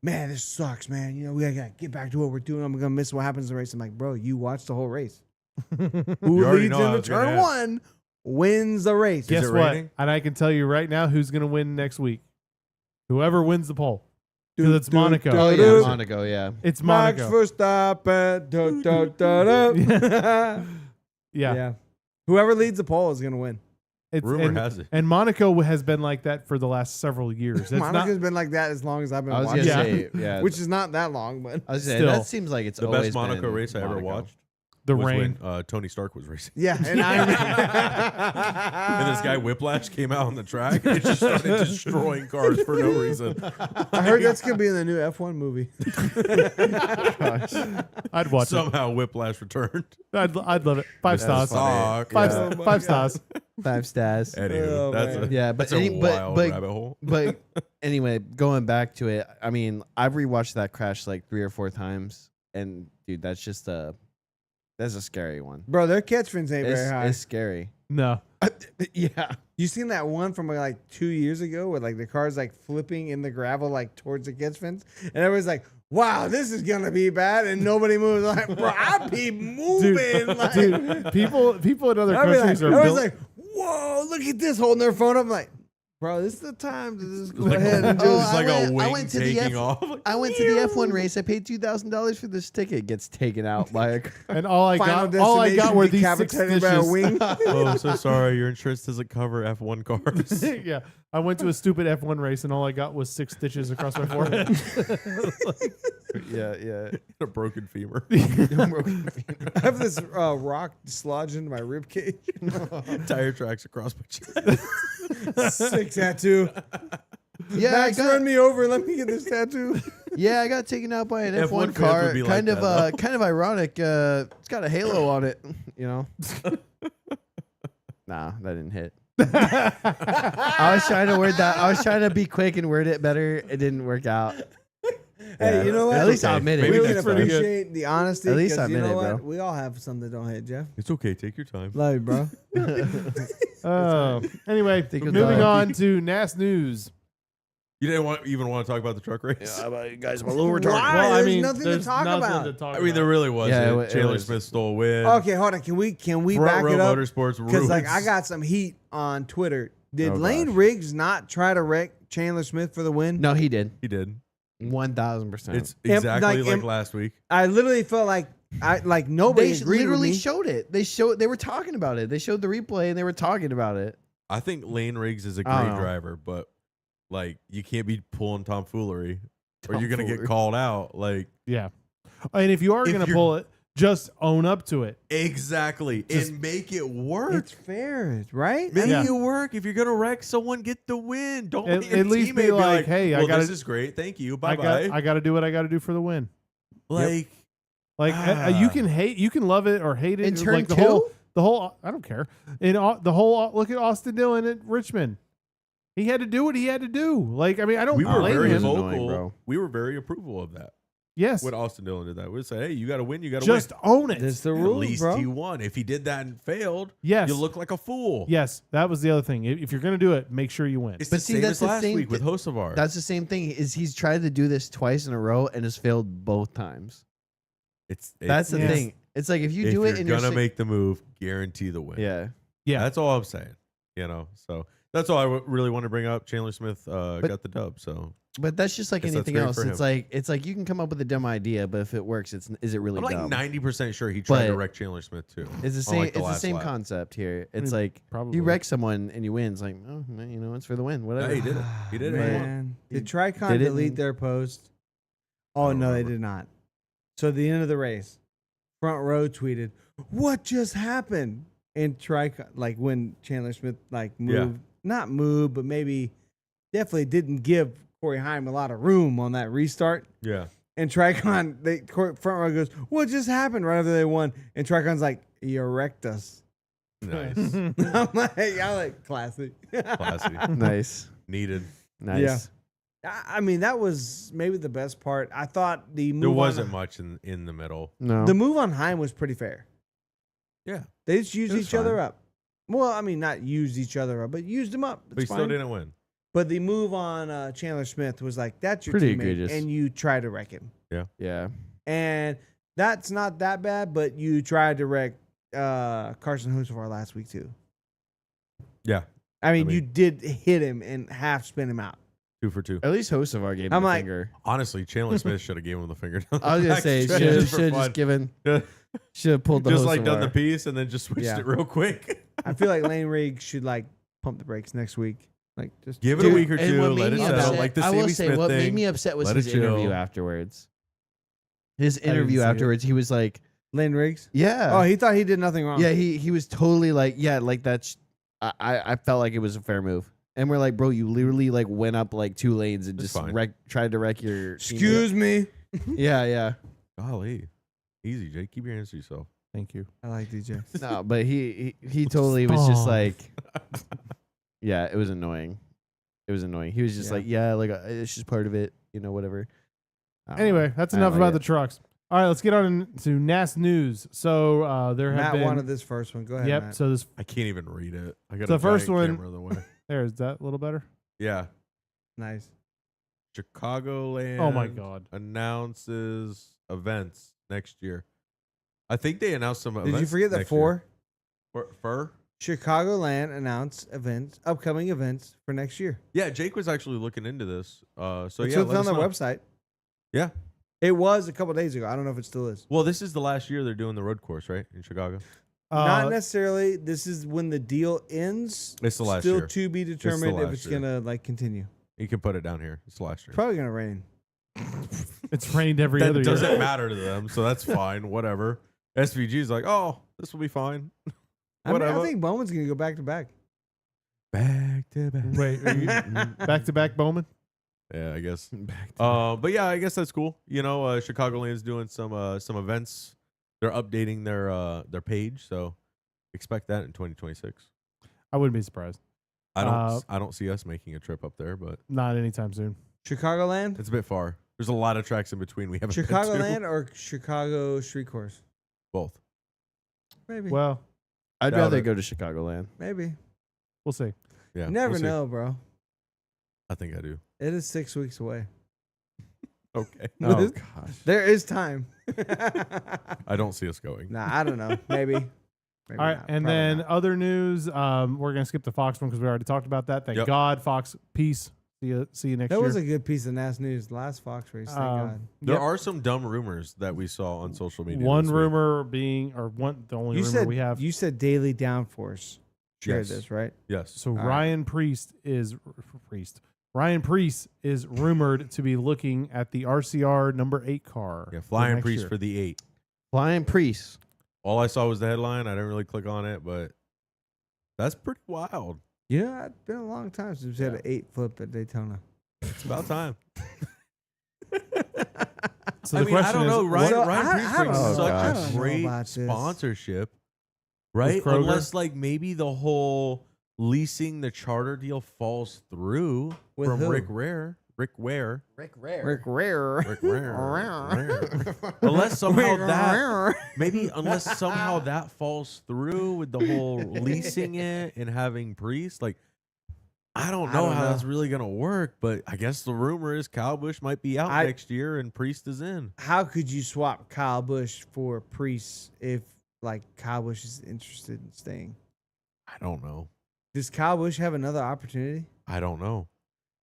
man, this sucks, man. You know, we gotta get back to what we're doing. I'm gonna miss what happens in the race. I'm like, bro, you watched the whole race. Who You already leads know I into was gonna turn ask. 1 wins the race. Guess it what? raining? And I can tell you right now who's going to win next week. Whoever wins the poll. Because it's Monaco. Oh yeah, Dude. Monaco. Yeah. It's Max Monaco. Verstappen. Da, da, da, da. Yeah. Yeah. Whoever leads the poll is gonna win. It's, Rumor and, has it. and Monaco has been like that for the last several years. It's Monaco's not, been like that as long as I've been I was watching, gonna Yeah. say yeah. which is not that long, but I was gonna say Still. that seems like it's The always best Monaco been race I ever Monaco. watched the was rain. when Tony Stark was racing. yeah. And And this guy Whiplash came out on the track and just started destroying cars for no reason. I heard that's gonna be in the new F1 movie. I'd watch Somehow Whiplash returned. it. I'd love it. 5 stars. Fuck. Five, Oh my five God. stars. 5 stars. Anywho, Oh, that's man. a, Yeah, but that's a any- but- wild but- rabbit hole. But anyway, going back to it, I mean, I've rewatched that crash like 3 or 4 times, and dude, that's a scary one. Bro, their catch fins ain't very high. It's scary. No. Yeah. You seen that one from like 2 years ago where like the car's like flipping in the gravel like towards the catch fence, and everybody's like, "Wow, this is gonna be bad," and nobody moves. Like, bro, I be moving. like, Dude, people in other I'd be countries like, are I was built. like, "Whoa, look at this!" Holding their phone up, I'm like, "Bro, this is the time to just go Like ahead and a, just." it's like I a wing went to the taking F- off. I went to the F1 race. I paid $2,000 for this ticket. Gets taken out by a car. and all I Final got were these 6 decapitated by a stitches. wing. Oh, I'm so sorry. Your insurance doesn't cover F1 cars. Yeah. I went to a stupid F1 race and all I got was 6 stitches across my forehead. Yeah. A broken femur. I have this rock dislodged into my rib cage. Tire tracks across my chest. Sick tattoo. Yeah, Max, run me over. Let me get this tattoo. Yeah, I got taken out by an F1 F1 fans car. would be like Kind of that, kind of ironic. It's got a halo on it, you know. Nah, that didn't hit. I was trying to word that. I was trying to be quick and word it better. It didn't work out. Hey, Yeah. you know what? At least okay. I'll admit it. Maybe We next can time. appreciate the honesty. At least 'cause I you admit know it, what? bro. We all have some that don't hit, Jeff. It's okay. Take your time. Love you, bro. Oh. Anyway, Think of moving the- on to NAS news. You didn't even want to talk about the truck race. guys, I'm a little retarded. Why? Well, I There's mean, nothing to there's talk nothing about. to talk I mean, there about. really wasn't. Yeah, it Chandler was- Smith stole a win. Okay, hold on. Can we Front back Row it up? Motorsports Because rules. like I got some heat on Twitter. Did Oh, Lane gosh. Riggs not try to wreck Chandler Smith for the win? No, he did. He did. 1000%. It's Am- exactly like, like am- last week. I literally felt like nobody They agreed with literally me. showed it. They were talking about it. They showed the replay and they were talking about it. I think Lane Riggs is a I don't great know. driver, but like you can't be pulling tomfoolery or you're gonna get Tomfoolery. called out. Like Yeah. And if you are If going to you're- pull it, just own up to it. exactly Just- and make it work. It's fair, right? Make Yeah. it work. If you're gonna wreck someone, get the win. Don't At- let your at least teammate be like, hey, I well, gotta- this is great. Thank you. Bye I bye. got to do what I got to do for the win. Like Like you can hate, you can love it or hate it. In turn like two? the whole. I don't care. Look at Austin Dillon at Richmond. He had to do what he had to do. Like, I mean, I don't we were blame very him. annoying, vocal. bro. We were very approval of that. Yes, When Austin Dillon did that, we'd say, hey, you got to win. You got to just win. own it. That's the At rules, least bro. he won. If he did that and failed, Yes, you look like a fool. yes, that was the other thing. If you're going to do it, make sure you win. It's But the see, same that's as the last thing week with that- Hocevar. That's the same thing. Is he's tried to do this twice in a row and has failed both times. That's the Yes. thing. It's like if you if do it you're and you're gonna make the move, guarantee the win. yeah. Yeah. That's all I'm saying. You know, so that's all I really want to bring up. Chandler Smith got the dub. So But that's just like Guess that's anything great else. for It's like you can come up with a dumb idea, but if it works, is it really I'm like dumb? 90% sure he tried to But wreck Chandler Smith too. It's the on, same. like, It's the last same lap. concept here. It's mean, like probably. you wreck someone and you win. It's like, oh, man, you know, it's for the win. Whatever. Yeah, he did it. He did it. He won. Man, He did Tricon did it delete and- their post? Oh don't no, they remember. did not. So at the end of the race, Front Row tweeted, "What just happened?" And Tricon, like when Chandler Smith like moved, not moved, but maybe definitely didn't give Corey Heim a lot of room on that restart. Yeah. And Tricon, Front Row goes, "What just happened?" Right after they won, and Tricon's like, "You wrecked us." Nice. I'm like, classic. Classy. Nice. Needed. Nice. Yeah. I mean, that was maybe the best part. I thought the move There on- wasn't much in the middle. No. the move on Heim was pretty fair. Yeah. They just used It was each other fine. up. Well, I mean, not used each other up, but used them up. But he It's still fine. didn't win. But the move on Chandler Smith was like, that's your Pretty teammate, egregious. and you try to wreck him. yeah. And that's not that bad, but you tried to wreck Carson Hocevar last week too. Yeah. I mean, mean- you did hit him and half spin him out. 2 for 2. At least Hocevar gave him I'm the like- finger. Honestly, Chandler Smith should have given him the finger. I was gonna say should have just given. Yeah. Should have pulled the just like done the Hocevar. piece and then just switched Yeah. it real quick. I feel like Lane Riggs should like pump the brakes next week. Like just Give it Dude, a week or and two. what made Let it me settle. upset- Like the I will Sammy say Smith what thing. made me upset was Let his it chill. interview afterwards. His didn't interview see it. afterwards, he was like, Lane Riggs. "Yeah, Oh, he thought he did nothing wrong. yeah." He was totally like, "Yeah, like that's." I felt like it was a fair move, and we're like, "Bro, you literally like went up like 2 lanes and It's just fine. tried to wreck your." Excuse me. teammate." Yeah. Golly. Easy, Jake. Keep your hands to yourself. Thank you. I like DJ. No, but he totally was just Stop. like, yeah, it was annoying. It was annoying. He was just Yeah. like, yeah, like it's just part of it, you know, whatever. I don't know. Anyway, that's I enough like about it. the trucks. All right, let's get on to NAS news. So there have Matt been. wanted this first one. Go ahead. Yep. Matt. So this I can't even read it. I got The a first giant one- camera in the way. there is that a little better. Yeah. Nice. Chicagoland. Oh my god. Announces events next year. I think they announced some events. Did you forget that next four? year. Fur? Chicagoland announced upcoming events for next year. Yeah, Jake was actually looking into this. So It's yeah, let on us their know. website. Yeah. It was a couple days ago. I don't know if it still is. Well, this is the last year they're doing the road course, right? In Chicago. Not necessarily. This is when the deal ends. It's the last Still year. to be determined if last it's year. gonna like continue. You can put it down here. It's the last year. Probably gonna rain. It's rained every That other doesn't year. matter to them, so that's fine. Whatever. SVG's like, oh, this will be fine. I Whatever. think Bowman's gonna go back to back. Back to back. Wait, are you back to back Bowman? Yeah, I guess. Back But yeah, I guess that's cool. You know, Chicagoland's doing some events. They're updating their page, so expect that in 2026. I wouldn't be surprised. I don't see us making a trip up there, but Not anytime soon. Chicagoland, it's a bit far. There's a lot of tracks in between we haven't been to. Chicagoland, or Chicago Street Course. Both. Maybe. Well, I'd Doubt rather it. go to Chicagoland. Maybe. we'll see. Yeah, You never we'll see. know, bro. I think I do. It is 6 weeks away. Okay. Oh gosh. There is time. I don't see us going. Nah, I don't know. Maybe. Maybe All right, not. and Probably then not. other news. We're gonna skip the Fox one because we already talked about that. Thank Yep. God, Fox. Peace. See you next That year. was a good piece of NAS news. Last Fox race. Thank God. There Yep. are some dumb rumors that we saw on social media. One this week. rumor being, or one the only You rumor said we have. you said Daily Downforce shared Yes. this, right? Yes. So right. Ryan Priest is rumored to be looking at the RCR number 8 car. Yeah, for Flying next Priest year. for the 8. Flying Priest. All I saw was the headline. I didn't really click on it, but that's pretty wild. Yeah, it's been a long time since we had an 8 flip at Daytona. It's about time. So I the mean, I question don't is, know. Ryan, So, Ryan Priest I brings don't know. such I a don't know great about this. sponsorship, right? Kroger? Unless like maybe the whole leasing the charter deal falls through With from who? Rick Ware. Rick Rare. Rick Rare. Rick Ware. Unless somehow that unless somehow that falls through with the whole leasing it and having Priest, like I don't know how that's really gonna work, but I guess the rumor is Kyle Busch might be out next year and Priest is in. How could you swap Kyle Busch for Priest if like Kyle Busch is interested in staying? I don't know. Does Kyle Busch have another opportunity? I don't know.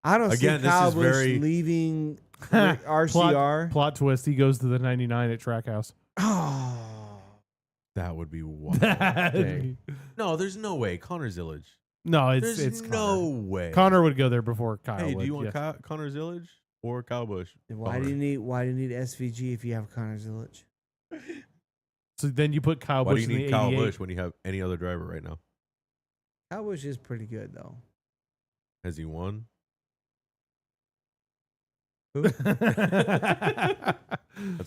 I don't Again, see this Kyle is Busch very- leaving RCR. plot twist? He goes to the 99 at Trackhouse. Oh, That would be wild. Dang. No, there's no way. Connor Zillage. No, There's it's no Connor. way. Connor would go there before Kyle. Hey, would, do you want yes. Connor Zillage or Kyle Busch? why do you need SVG if you have Connor Zillage? So then you put Kyle Why do Busch you in need the Kyle 88. Busch when you have any other driver right now? Kyle Busch is pretty good though. Has he won? Who? That's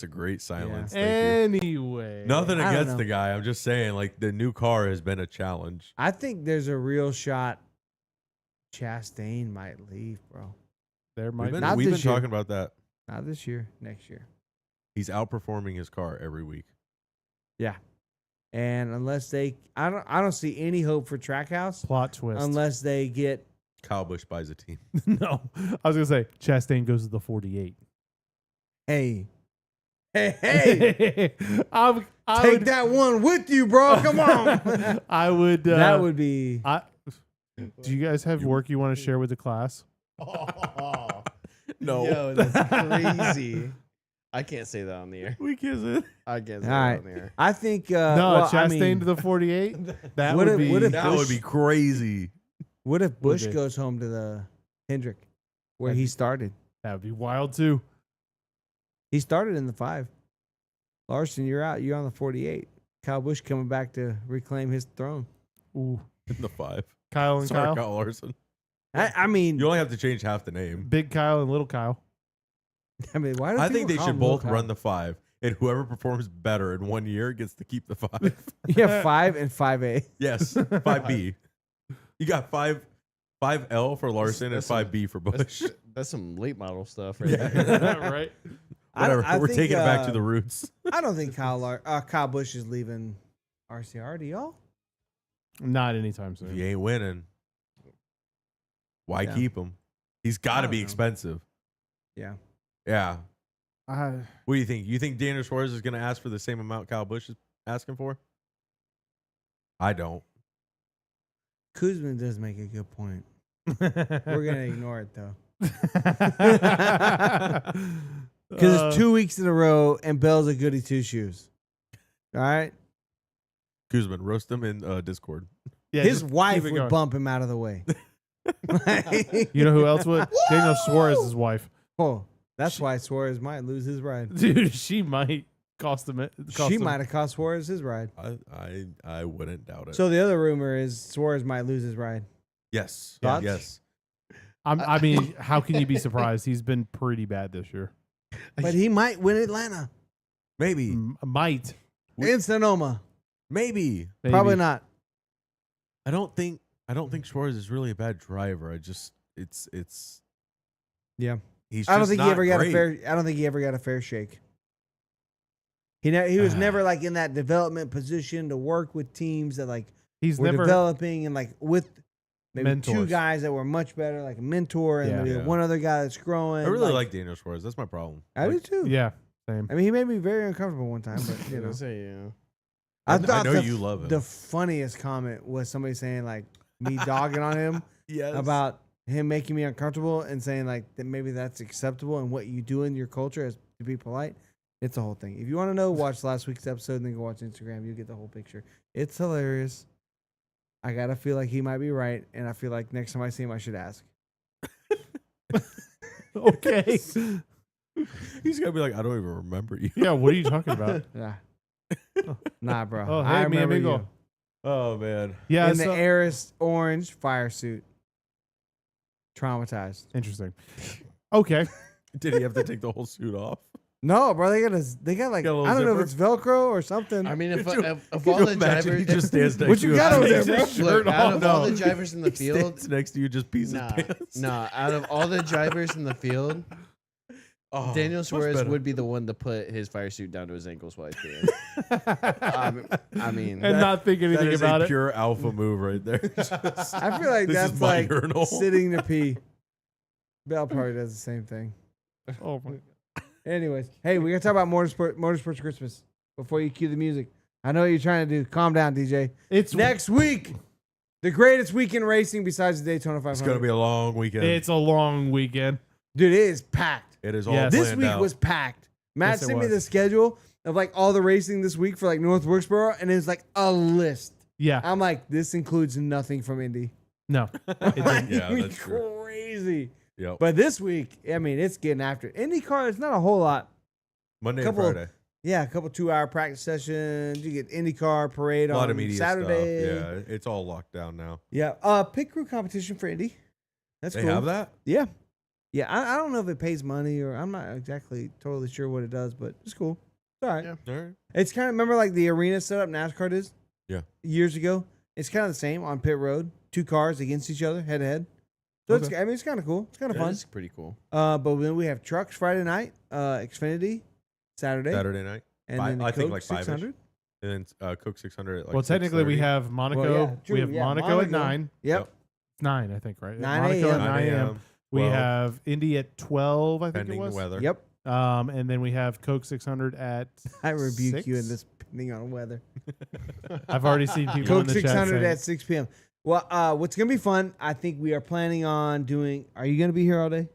a great silence. Thank Anyway, you. Nothing I don't against know. the guy. I'm just saying, like, the new car has been a challenge. I think there's a real shot Chastain might leave, bro. there might We've been, be. Not we've been this year. talking about that. Not this year, next year. He's outperforming his car every week. Yeah. And unless I don't see any hope for Trackhouse Plot twist. unless they get Kyle Busch buys a team. No, I was gonna say Chastain goes to the 48. hey. Hey, I take would, that one with you, bro. Come on. I would. That would be Do you guys have work you want to share with the class? No. Yo, that's crazy. I can't say that on the air. We kiss it. I can't say All that right. on the air. I think No, well, Chastain I mean, to the 48. That What would if- be. what if- That would be crazy. what if Bush be. goes home to the Hendrick where That'd he be- started? that would be wild too. He started in the 5. Larson, you're out. You're on the 48. Kyle Busch coming back to reclaim his throne. Ooh, In the 5. Kyle and Sorry, Kyle. Kyle Larson. I mean, You only have to change half the name. Big Kyle and Little Kyle. why do I think people they call should him both Lil run Kyle? the 5, and whoever performs better in 1 year gets to keep the 5. Yeah, 5 and 5A. Yes, 5B. You got 5L for Larson and That's some- 5B for Bush. That's some late model stuff right Yeah. there. Right. Whatever. I We're think, taking it back to the roots. I don't think Kyle Busch is leaving RCR. Do y'all? Not anytime If soon. you ain't winning, why Yeah. keep him? He's got to don't be know. expensive. Yeah. Yeah. I, What do you think? You think Daniel Suarez is going to ask for the same amount Kyle Busch is asking for? I don't. Kuzman does make a good point. We're going to ignore it, though. Because it's 2 weeks in a row and Bell's a goody two shoes. All right? Kuzman, roast him in Discord. Yeah, His just wife keep it would going. bump him out of the way. You know who else would? Daniel Suarez's wife. Oh, that's why Suarez might lose his ride. Dude, she might cost him. She might have cost Suarez his ride. I wouldn't doubt it. So the other rumor is Suarez might lose his ride. yes. Thoughts? Yes. I mean, how can you be surprised? He's been pretty bad this year. But he might win Atlanta. Maybe. Might. In Sonoma. Maybe. Maybe. Probably not. I don't think Suarez is really a bad driver. It's Yeah. he's I don't just think he not ever got great. a fair. I don't think he ever got a fair shake. He was never like in that development position to work with teams that like He's were never. developing and like with maybe two Mentors. guys that were much better, like a mentor, and Yeah. maybe Yeah. one other guy that's growing. I really like Daniel Suarez. That's my problem. I do too. Yeah, same. I mean, he made me very uncomfortable one time, but you know. Say, yeah. I thought know the- you love him. The funniest comment was somebody saying like me dogging on him Yes. about him making me uncomfortable and saying like that maybe that's acceptable and what you do in your culture is to be polite. It's a whole thing. If you want to know, watch last week's episode and then go watch Instagram. You get the whole picture. It's hilarious. I gotta feel like he might be right, and I feel like next time I see him, I should ask. Okay. He's gonna be like, I don't even remember you. Yeah, what are you talking about? Yeah. Nah, bro. Oh, I hey, mi remember amigo. you. Oh man. Yeah, In the so- Aris orange fire suit. Traumatized. interesting. Okay. Did he have to take the whole suit off? No, bro. They got like Got a little I don't know if zipper? it's Velcro or something. I mean, if Could you- of Could all you the imagine drivers, he just stands next What to you you. got over there, Takes bro? his shirt look, out off. of all the drivers in the He field, stands next to you, just pees nah, his pants. nah, out of all the drivers in the field, Oh, Daniel much Suarez better. would be the one to put his fire suit down to his ankles while he's peeing. I mean, And not think That anything is about a it. pure alpha move right there. Just- I feel like this is that's my like urinal. sitting to pee. Bell probably does the same thing. Oh my. Anyways, hey, we gotta talk about Motorsports Christmas before you cue the music. I know what you're trying to do. Calm down, DJ. It's Next week, the greatest week in racing besides the Daytona 500. It's gonna be a long weekend. It's a long weekend. Dude, it is packed. It is all Yes. This planned week out. was packed. Matt Yes, it sent me was. the schedule of like all the racing this week for like North Wilkesboro, and it was like a list. Yeah. I'm like, this includes nothing from Indy. No. It didn't. Yeah, It'd be that's true. crazy. Yep. But this week, I mean, it's getting after it. IndyCar, it's not a whole lot. Monday couple- and Friday. Yeah, a couple 2-hour practice sessions. You get IndyCar parade A lot on of media Saturday. stuff. Yeah, it's all locked down now. Yeah. Pit crew competition for Indy. That's They cool. have that? Yeah. Yeah. I don't know if it pays money or I'm not exactly totally sure what it does, but it's cool. It's all right. Yeah. All right. It's kind of, remember like the arena setup NASCAR did? Yeah. Years ago. It's kind of the same on pit road. 2 cars against each other, head to head. So Okay. it's kind of cool. It's kind of that fun. is pretty cool. But then we have trucks Friday night, Xfinity Saturday, Saturday night. and Fi- then the I think Coke like 5-ish. 600. And then Coke 600 at like Well, technically, we 6:30. have Monaco. Well, yeah, true, we have yeah, Monaco at Monaco. 9. Yep. 9, I think, right? 9 Monaco at a.m. 9 a.m. 9 We 12, have Indy at 12, I think pending it the was. weather. Yep. And then we have Coke 600 at. I rebuke you in 6? this depending on weather. I've already seen people in Coke the chat 600 saying, at 6 p.m. Well, what's gonna be fun? I think we are planning on doing. Are you gonna be here all day?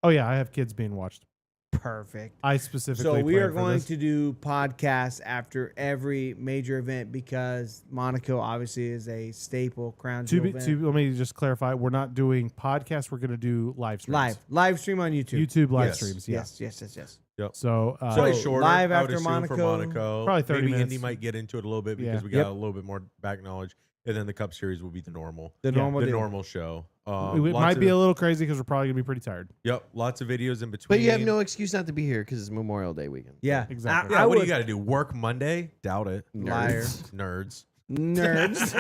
"Oh yeah, I have kids being watched." Perfect. I specifically. So we planned are for going this. to do podcasts after every major event because Monaco obviously is a staple crown jewel event. Let me just clarify: we're not doing podcasts. We're going to do live streams. Live stream on YouTube. YouTube live Yes. streams. Yeah. Yes. So, Probably So, shorter. live I would after assume, for Monaco, Monaco. probably 30 Maybe minutes. Indy might get into it a little bit because Yeah. we got Yep. a little bit more back knowledge. And then the Cup Series will be the normal. The Yeah. normal The deal. normal show. it Lots might of- be a little crazy because we're probably going to be pretty tired. Yep. Lots of videos in between. But you have no excuse not to be here because it's Memorial Day weekend. Yeah, Exactly. Yeah, I what do would- you got to do? Work Monday? Doubt it. Liar. Nerds. Nerds.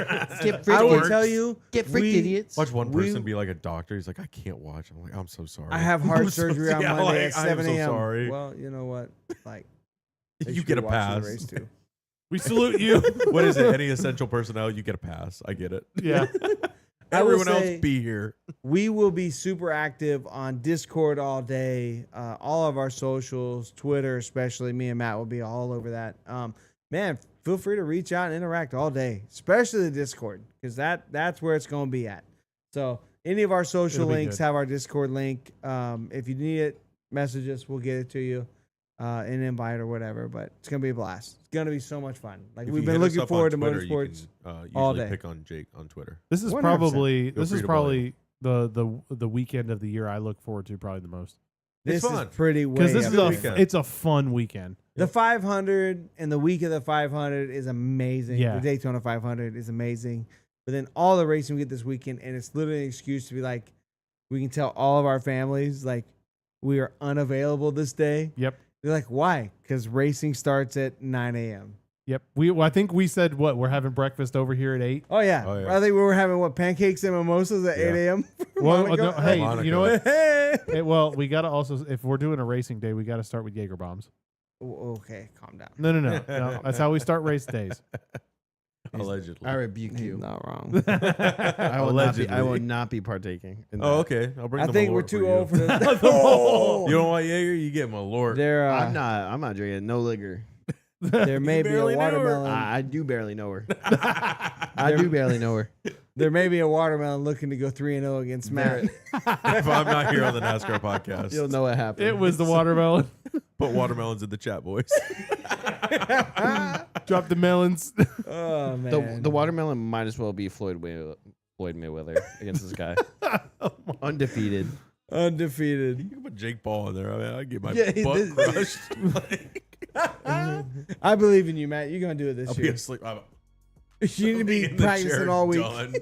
Get I fricked, will idiots. tell you, Get fricked, we- idiots. Watch one We- person be like a doctor. He's like, I can't watch. I'm like, I'm so sorry. I have heart I'm so- surgery on yeah, Monday like, at 7 I am a.m. so sorry. Well, you know what? Like, they you should get be a watching the pass. race too. We salute you. What is it? Any essential personnel, you get a pass. I get it. Yeah. I will Everyone say- else be here. We will be super active on Discord all day. All of our socials, Twitter especially. Me and Matt will be all over that. Man, feel free to reach out and interact all day, especially the Discord, because that's where it's going to be at. So any of our social It'll be links good. have our Discord link. If you need it, message us. We'll get it to you, an invite or whatever. But it's going to be a blast. It's going to be so much fun. Like If we've you been hit us looking up on forward to Twitter, you motorsports. can, all usually day. pick on Jake on Twitter. This is 100%. probably Feel free to probably the weekend of the year I look forward to probably the most It's This fun. is pretty way because this is good a weekend. it's a fun weekend. The 500 and the week of the 500 is amazing. Yeah. The Daytona 500 is amazing. But then all the racing we get this weekend, and it's literally an excuse to be like, we can tell all of our families, like, we are unavailable this day. Yep. They're like, why? Because racing starts at 9 a.m. Yep. I think we said what we're having breakfast over here at 8. Oh, yeah. Oh, yeah. I think we were having, pancakes and mimosas at Yeah. 8 a.m. Well, Monaco? no, hey, Monaco. you know what? Hey. Hey, well, we got to also, if we're doing a racing day, we got to start with Jaeger bombs. Okay, calm down. No. That's how we start race days. Allegedly. I rebuke He's you. not wrong. I will Allegedly. not be partaking. In Oh, that. okay. I'll bring I the think we're Malort too you. old for this. You don't want Jaeger? You get Malort. There, I'm not drinking no liquor. there may be a barely knew her. watermelon. I do barely know her. I do barely know her. There may be a watermelon looking to go 3-0 against Matt. If I'm not here on the NASCAR podcast, You'll know what happened. It was the watermelon. put watermelons in the chat, boys. Drop the melons. Oh man, The watermelon might as well be Floyd Mayweather against this guy. Undefeated. undefeated. You can put Jake Paul in there. I mean, I get my Yeah, butt crushed. I believe in you, Matt. You're gonna do it this I'll be year. asleep. You need to be in the practicing chair, all week. done.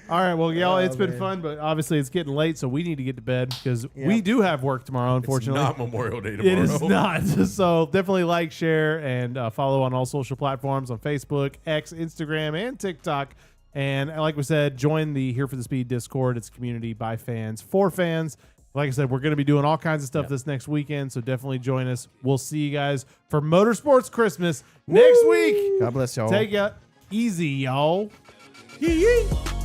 All right, well, y'all, it's been man. fun, but obviously it's getting late, so we need to get to bed because Yep. we do have work tomorrow, It's unfortunately. not Memorial Day tomorrow. It is not. So definitely like, share, and follow on all social platforms on Facebook, X, Instagram, and TikTok. And like we said, join the Here for the Speed Discord. It's a community by fans for fans. Like I said, we're going to be doing all kinds of stuff this next weekend, so definitely join us. We'll see you guys for Motorsports Christmas next week. God bless y'all. Take it easy, y'all. Yee yee.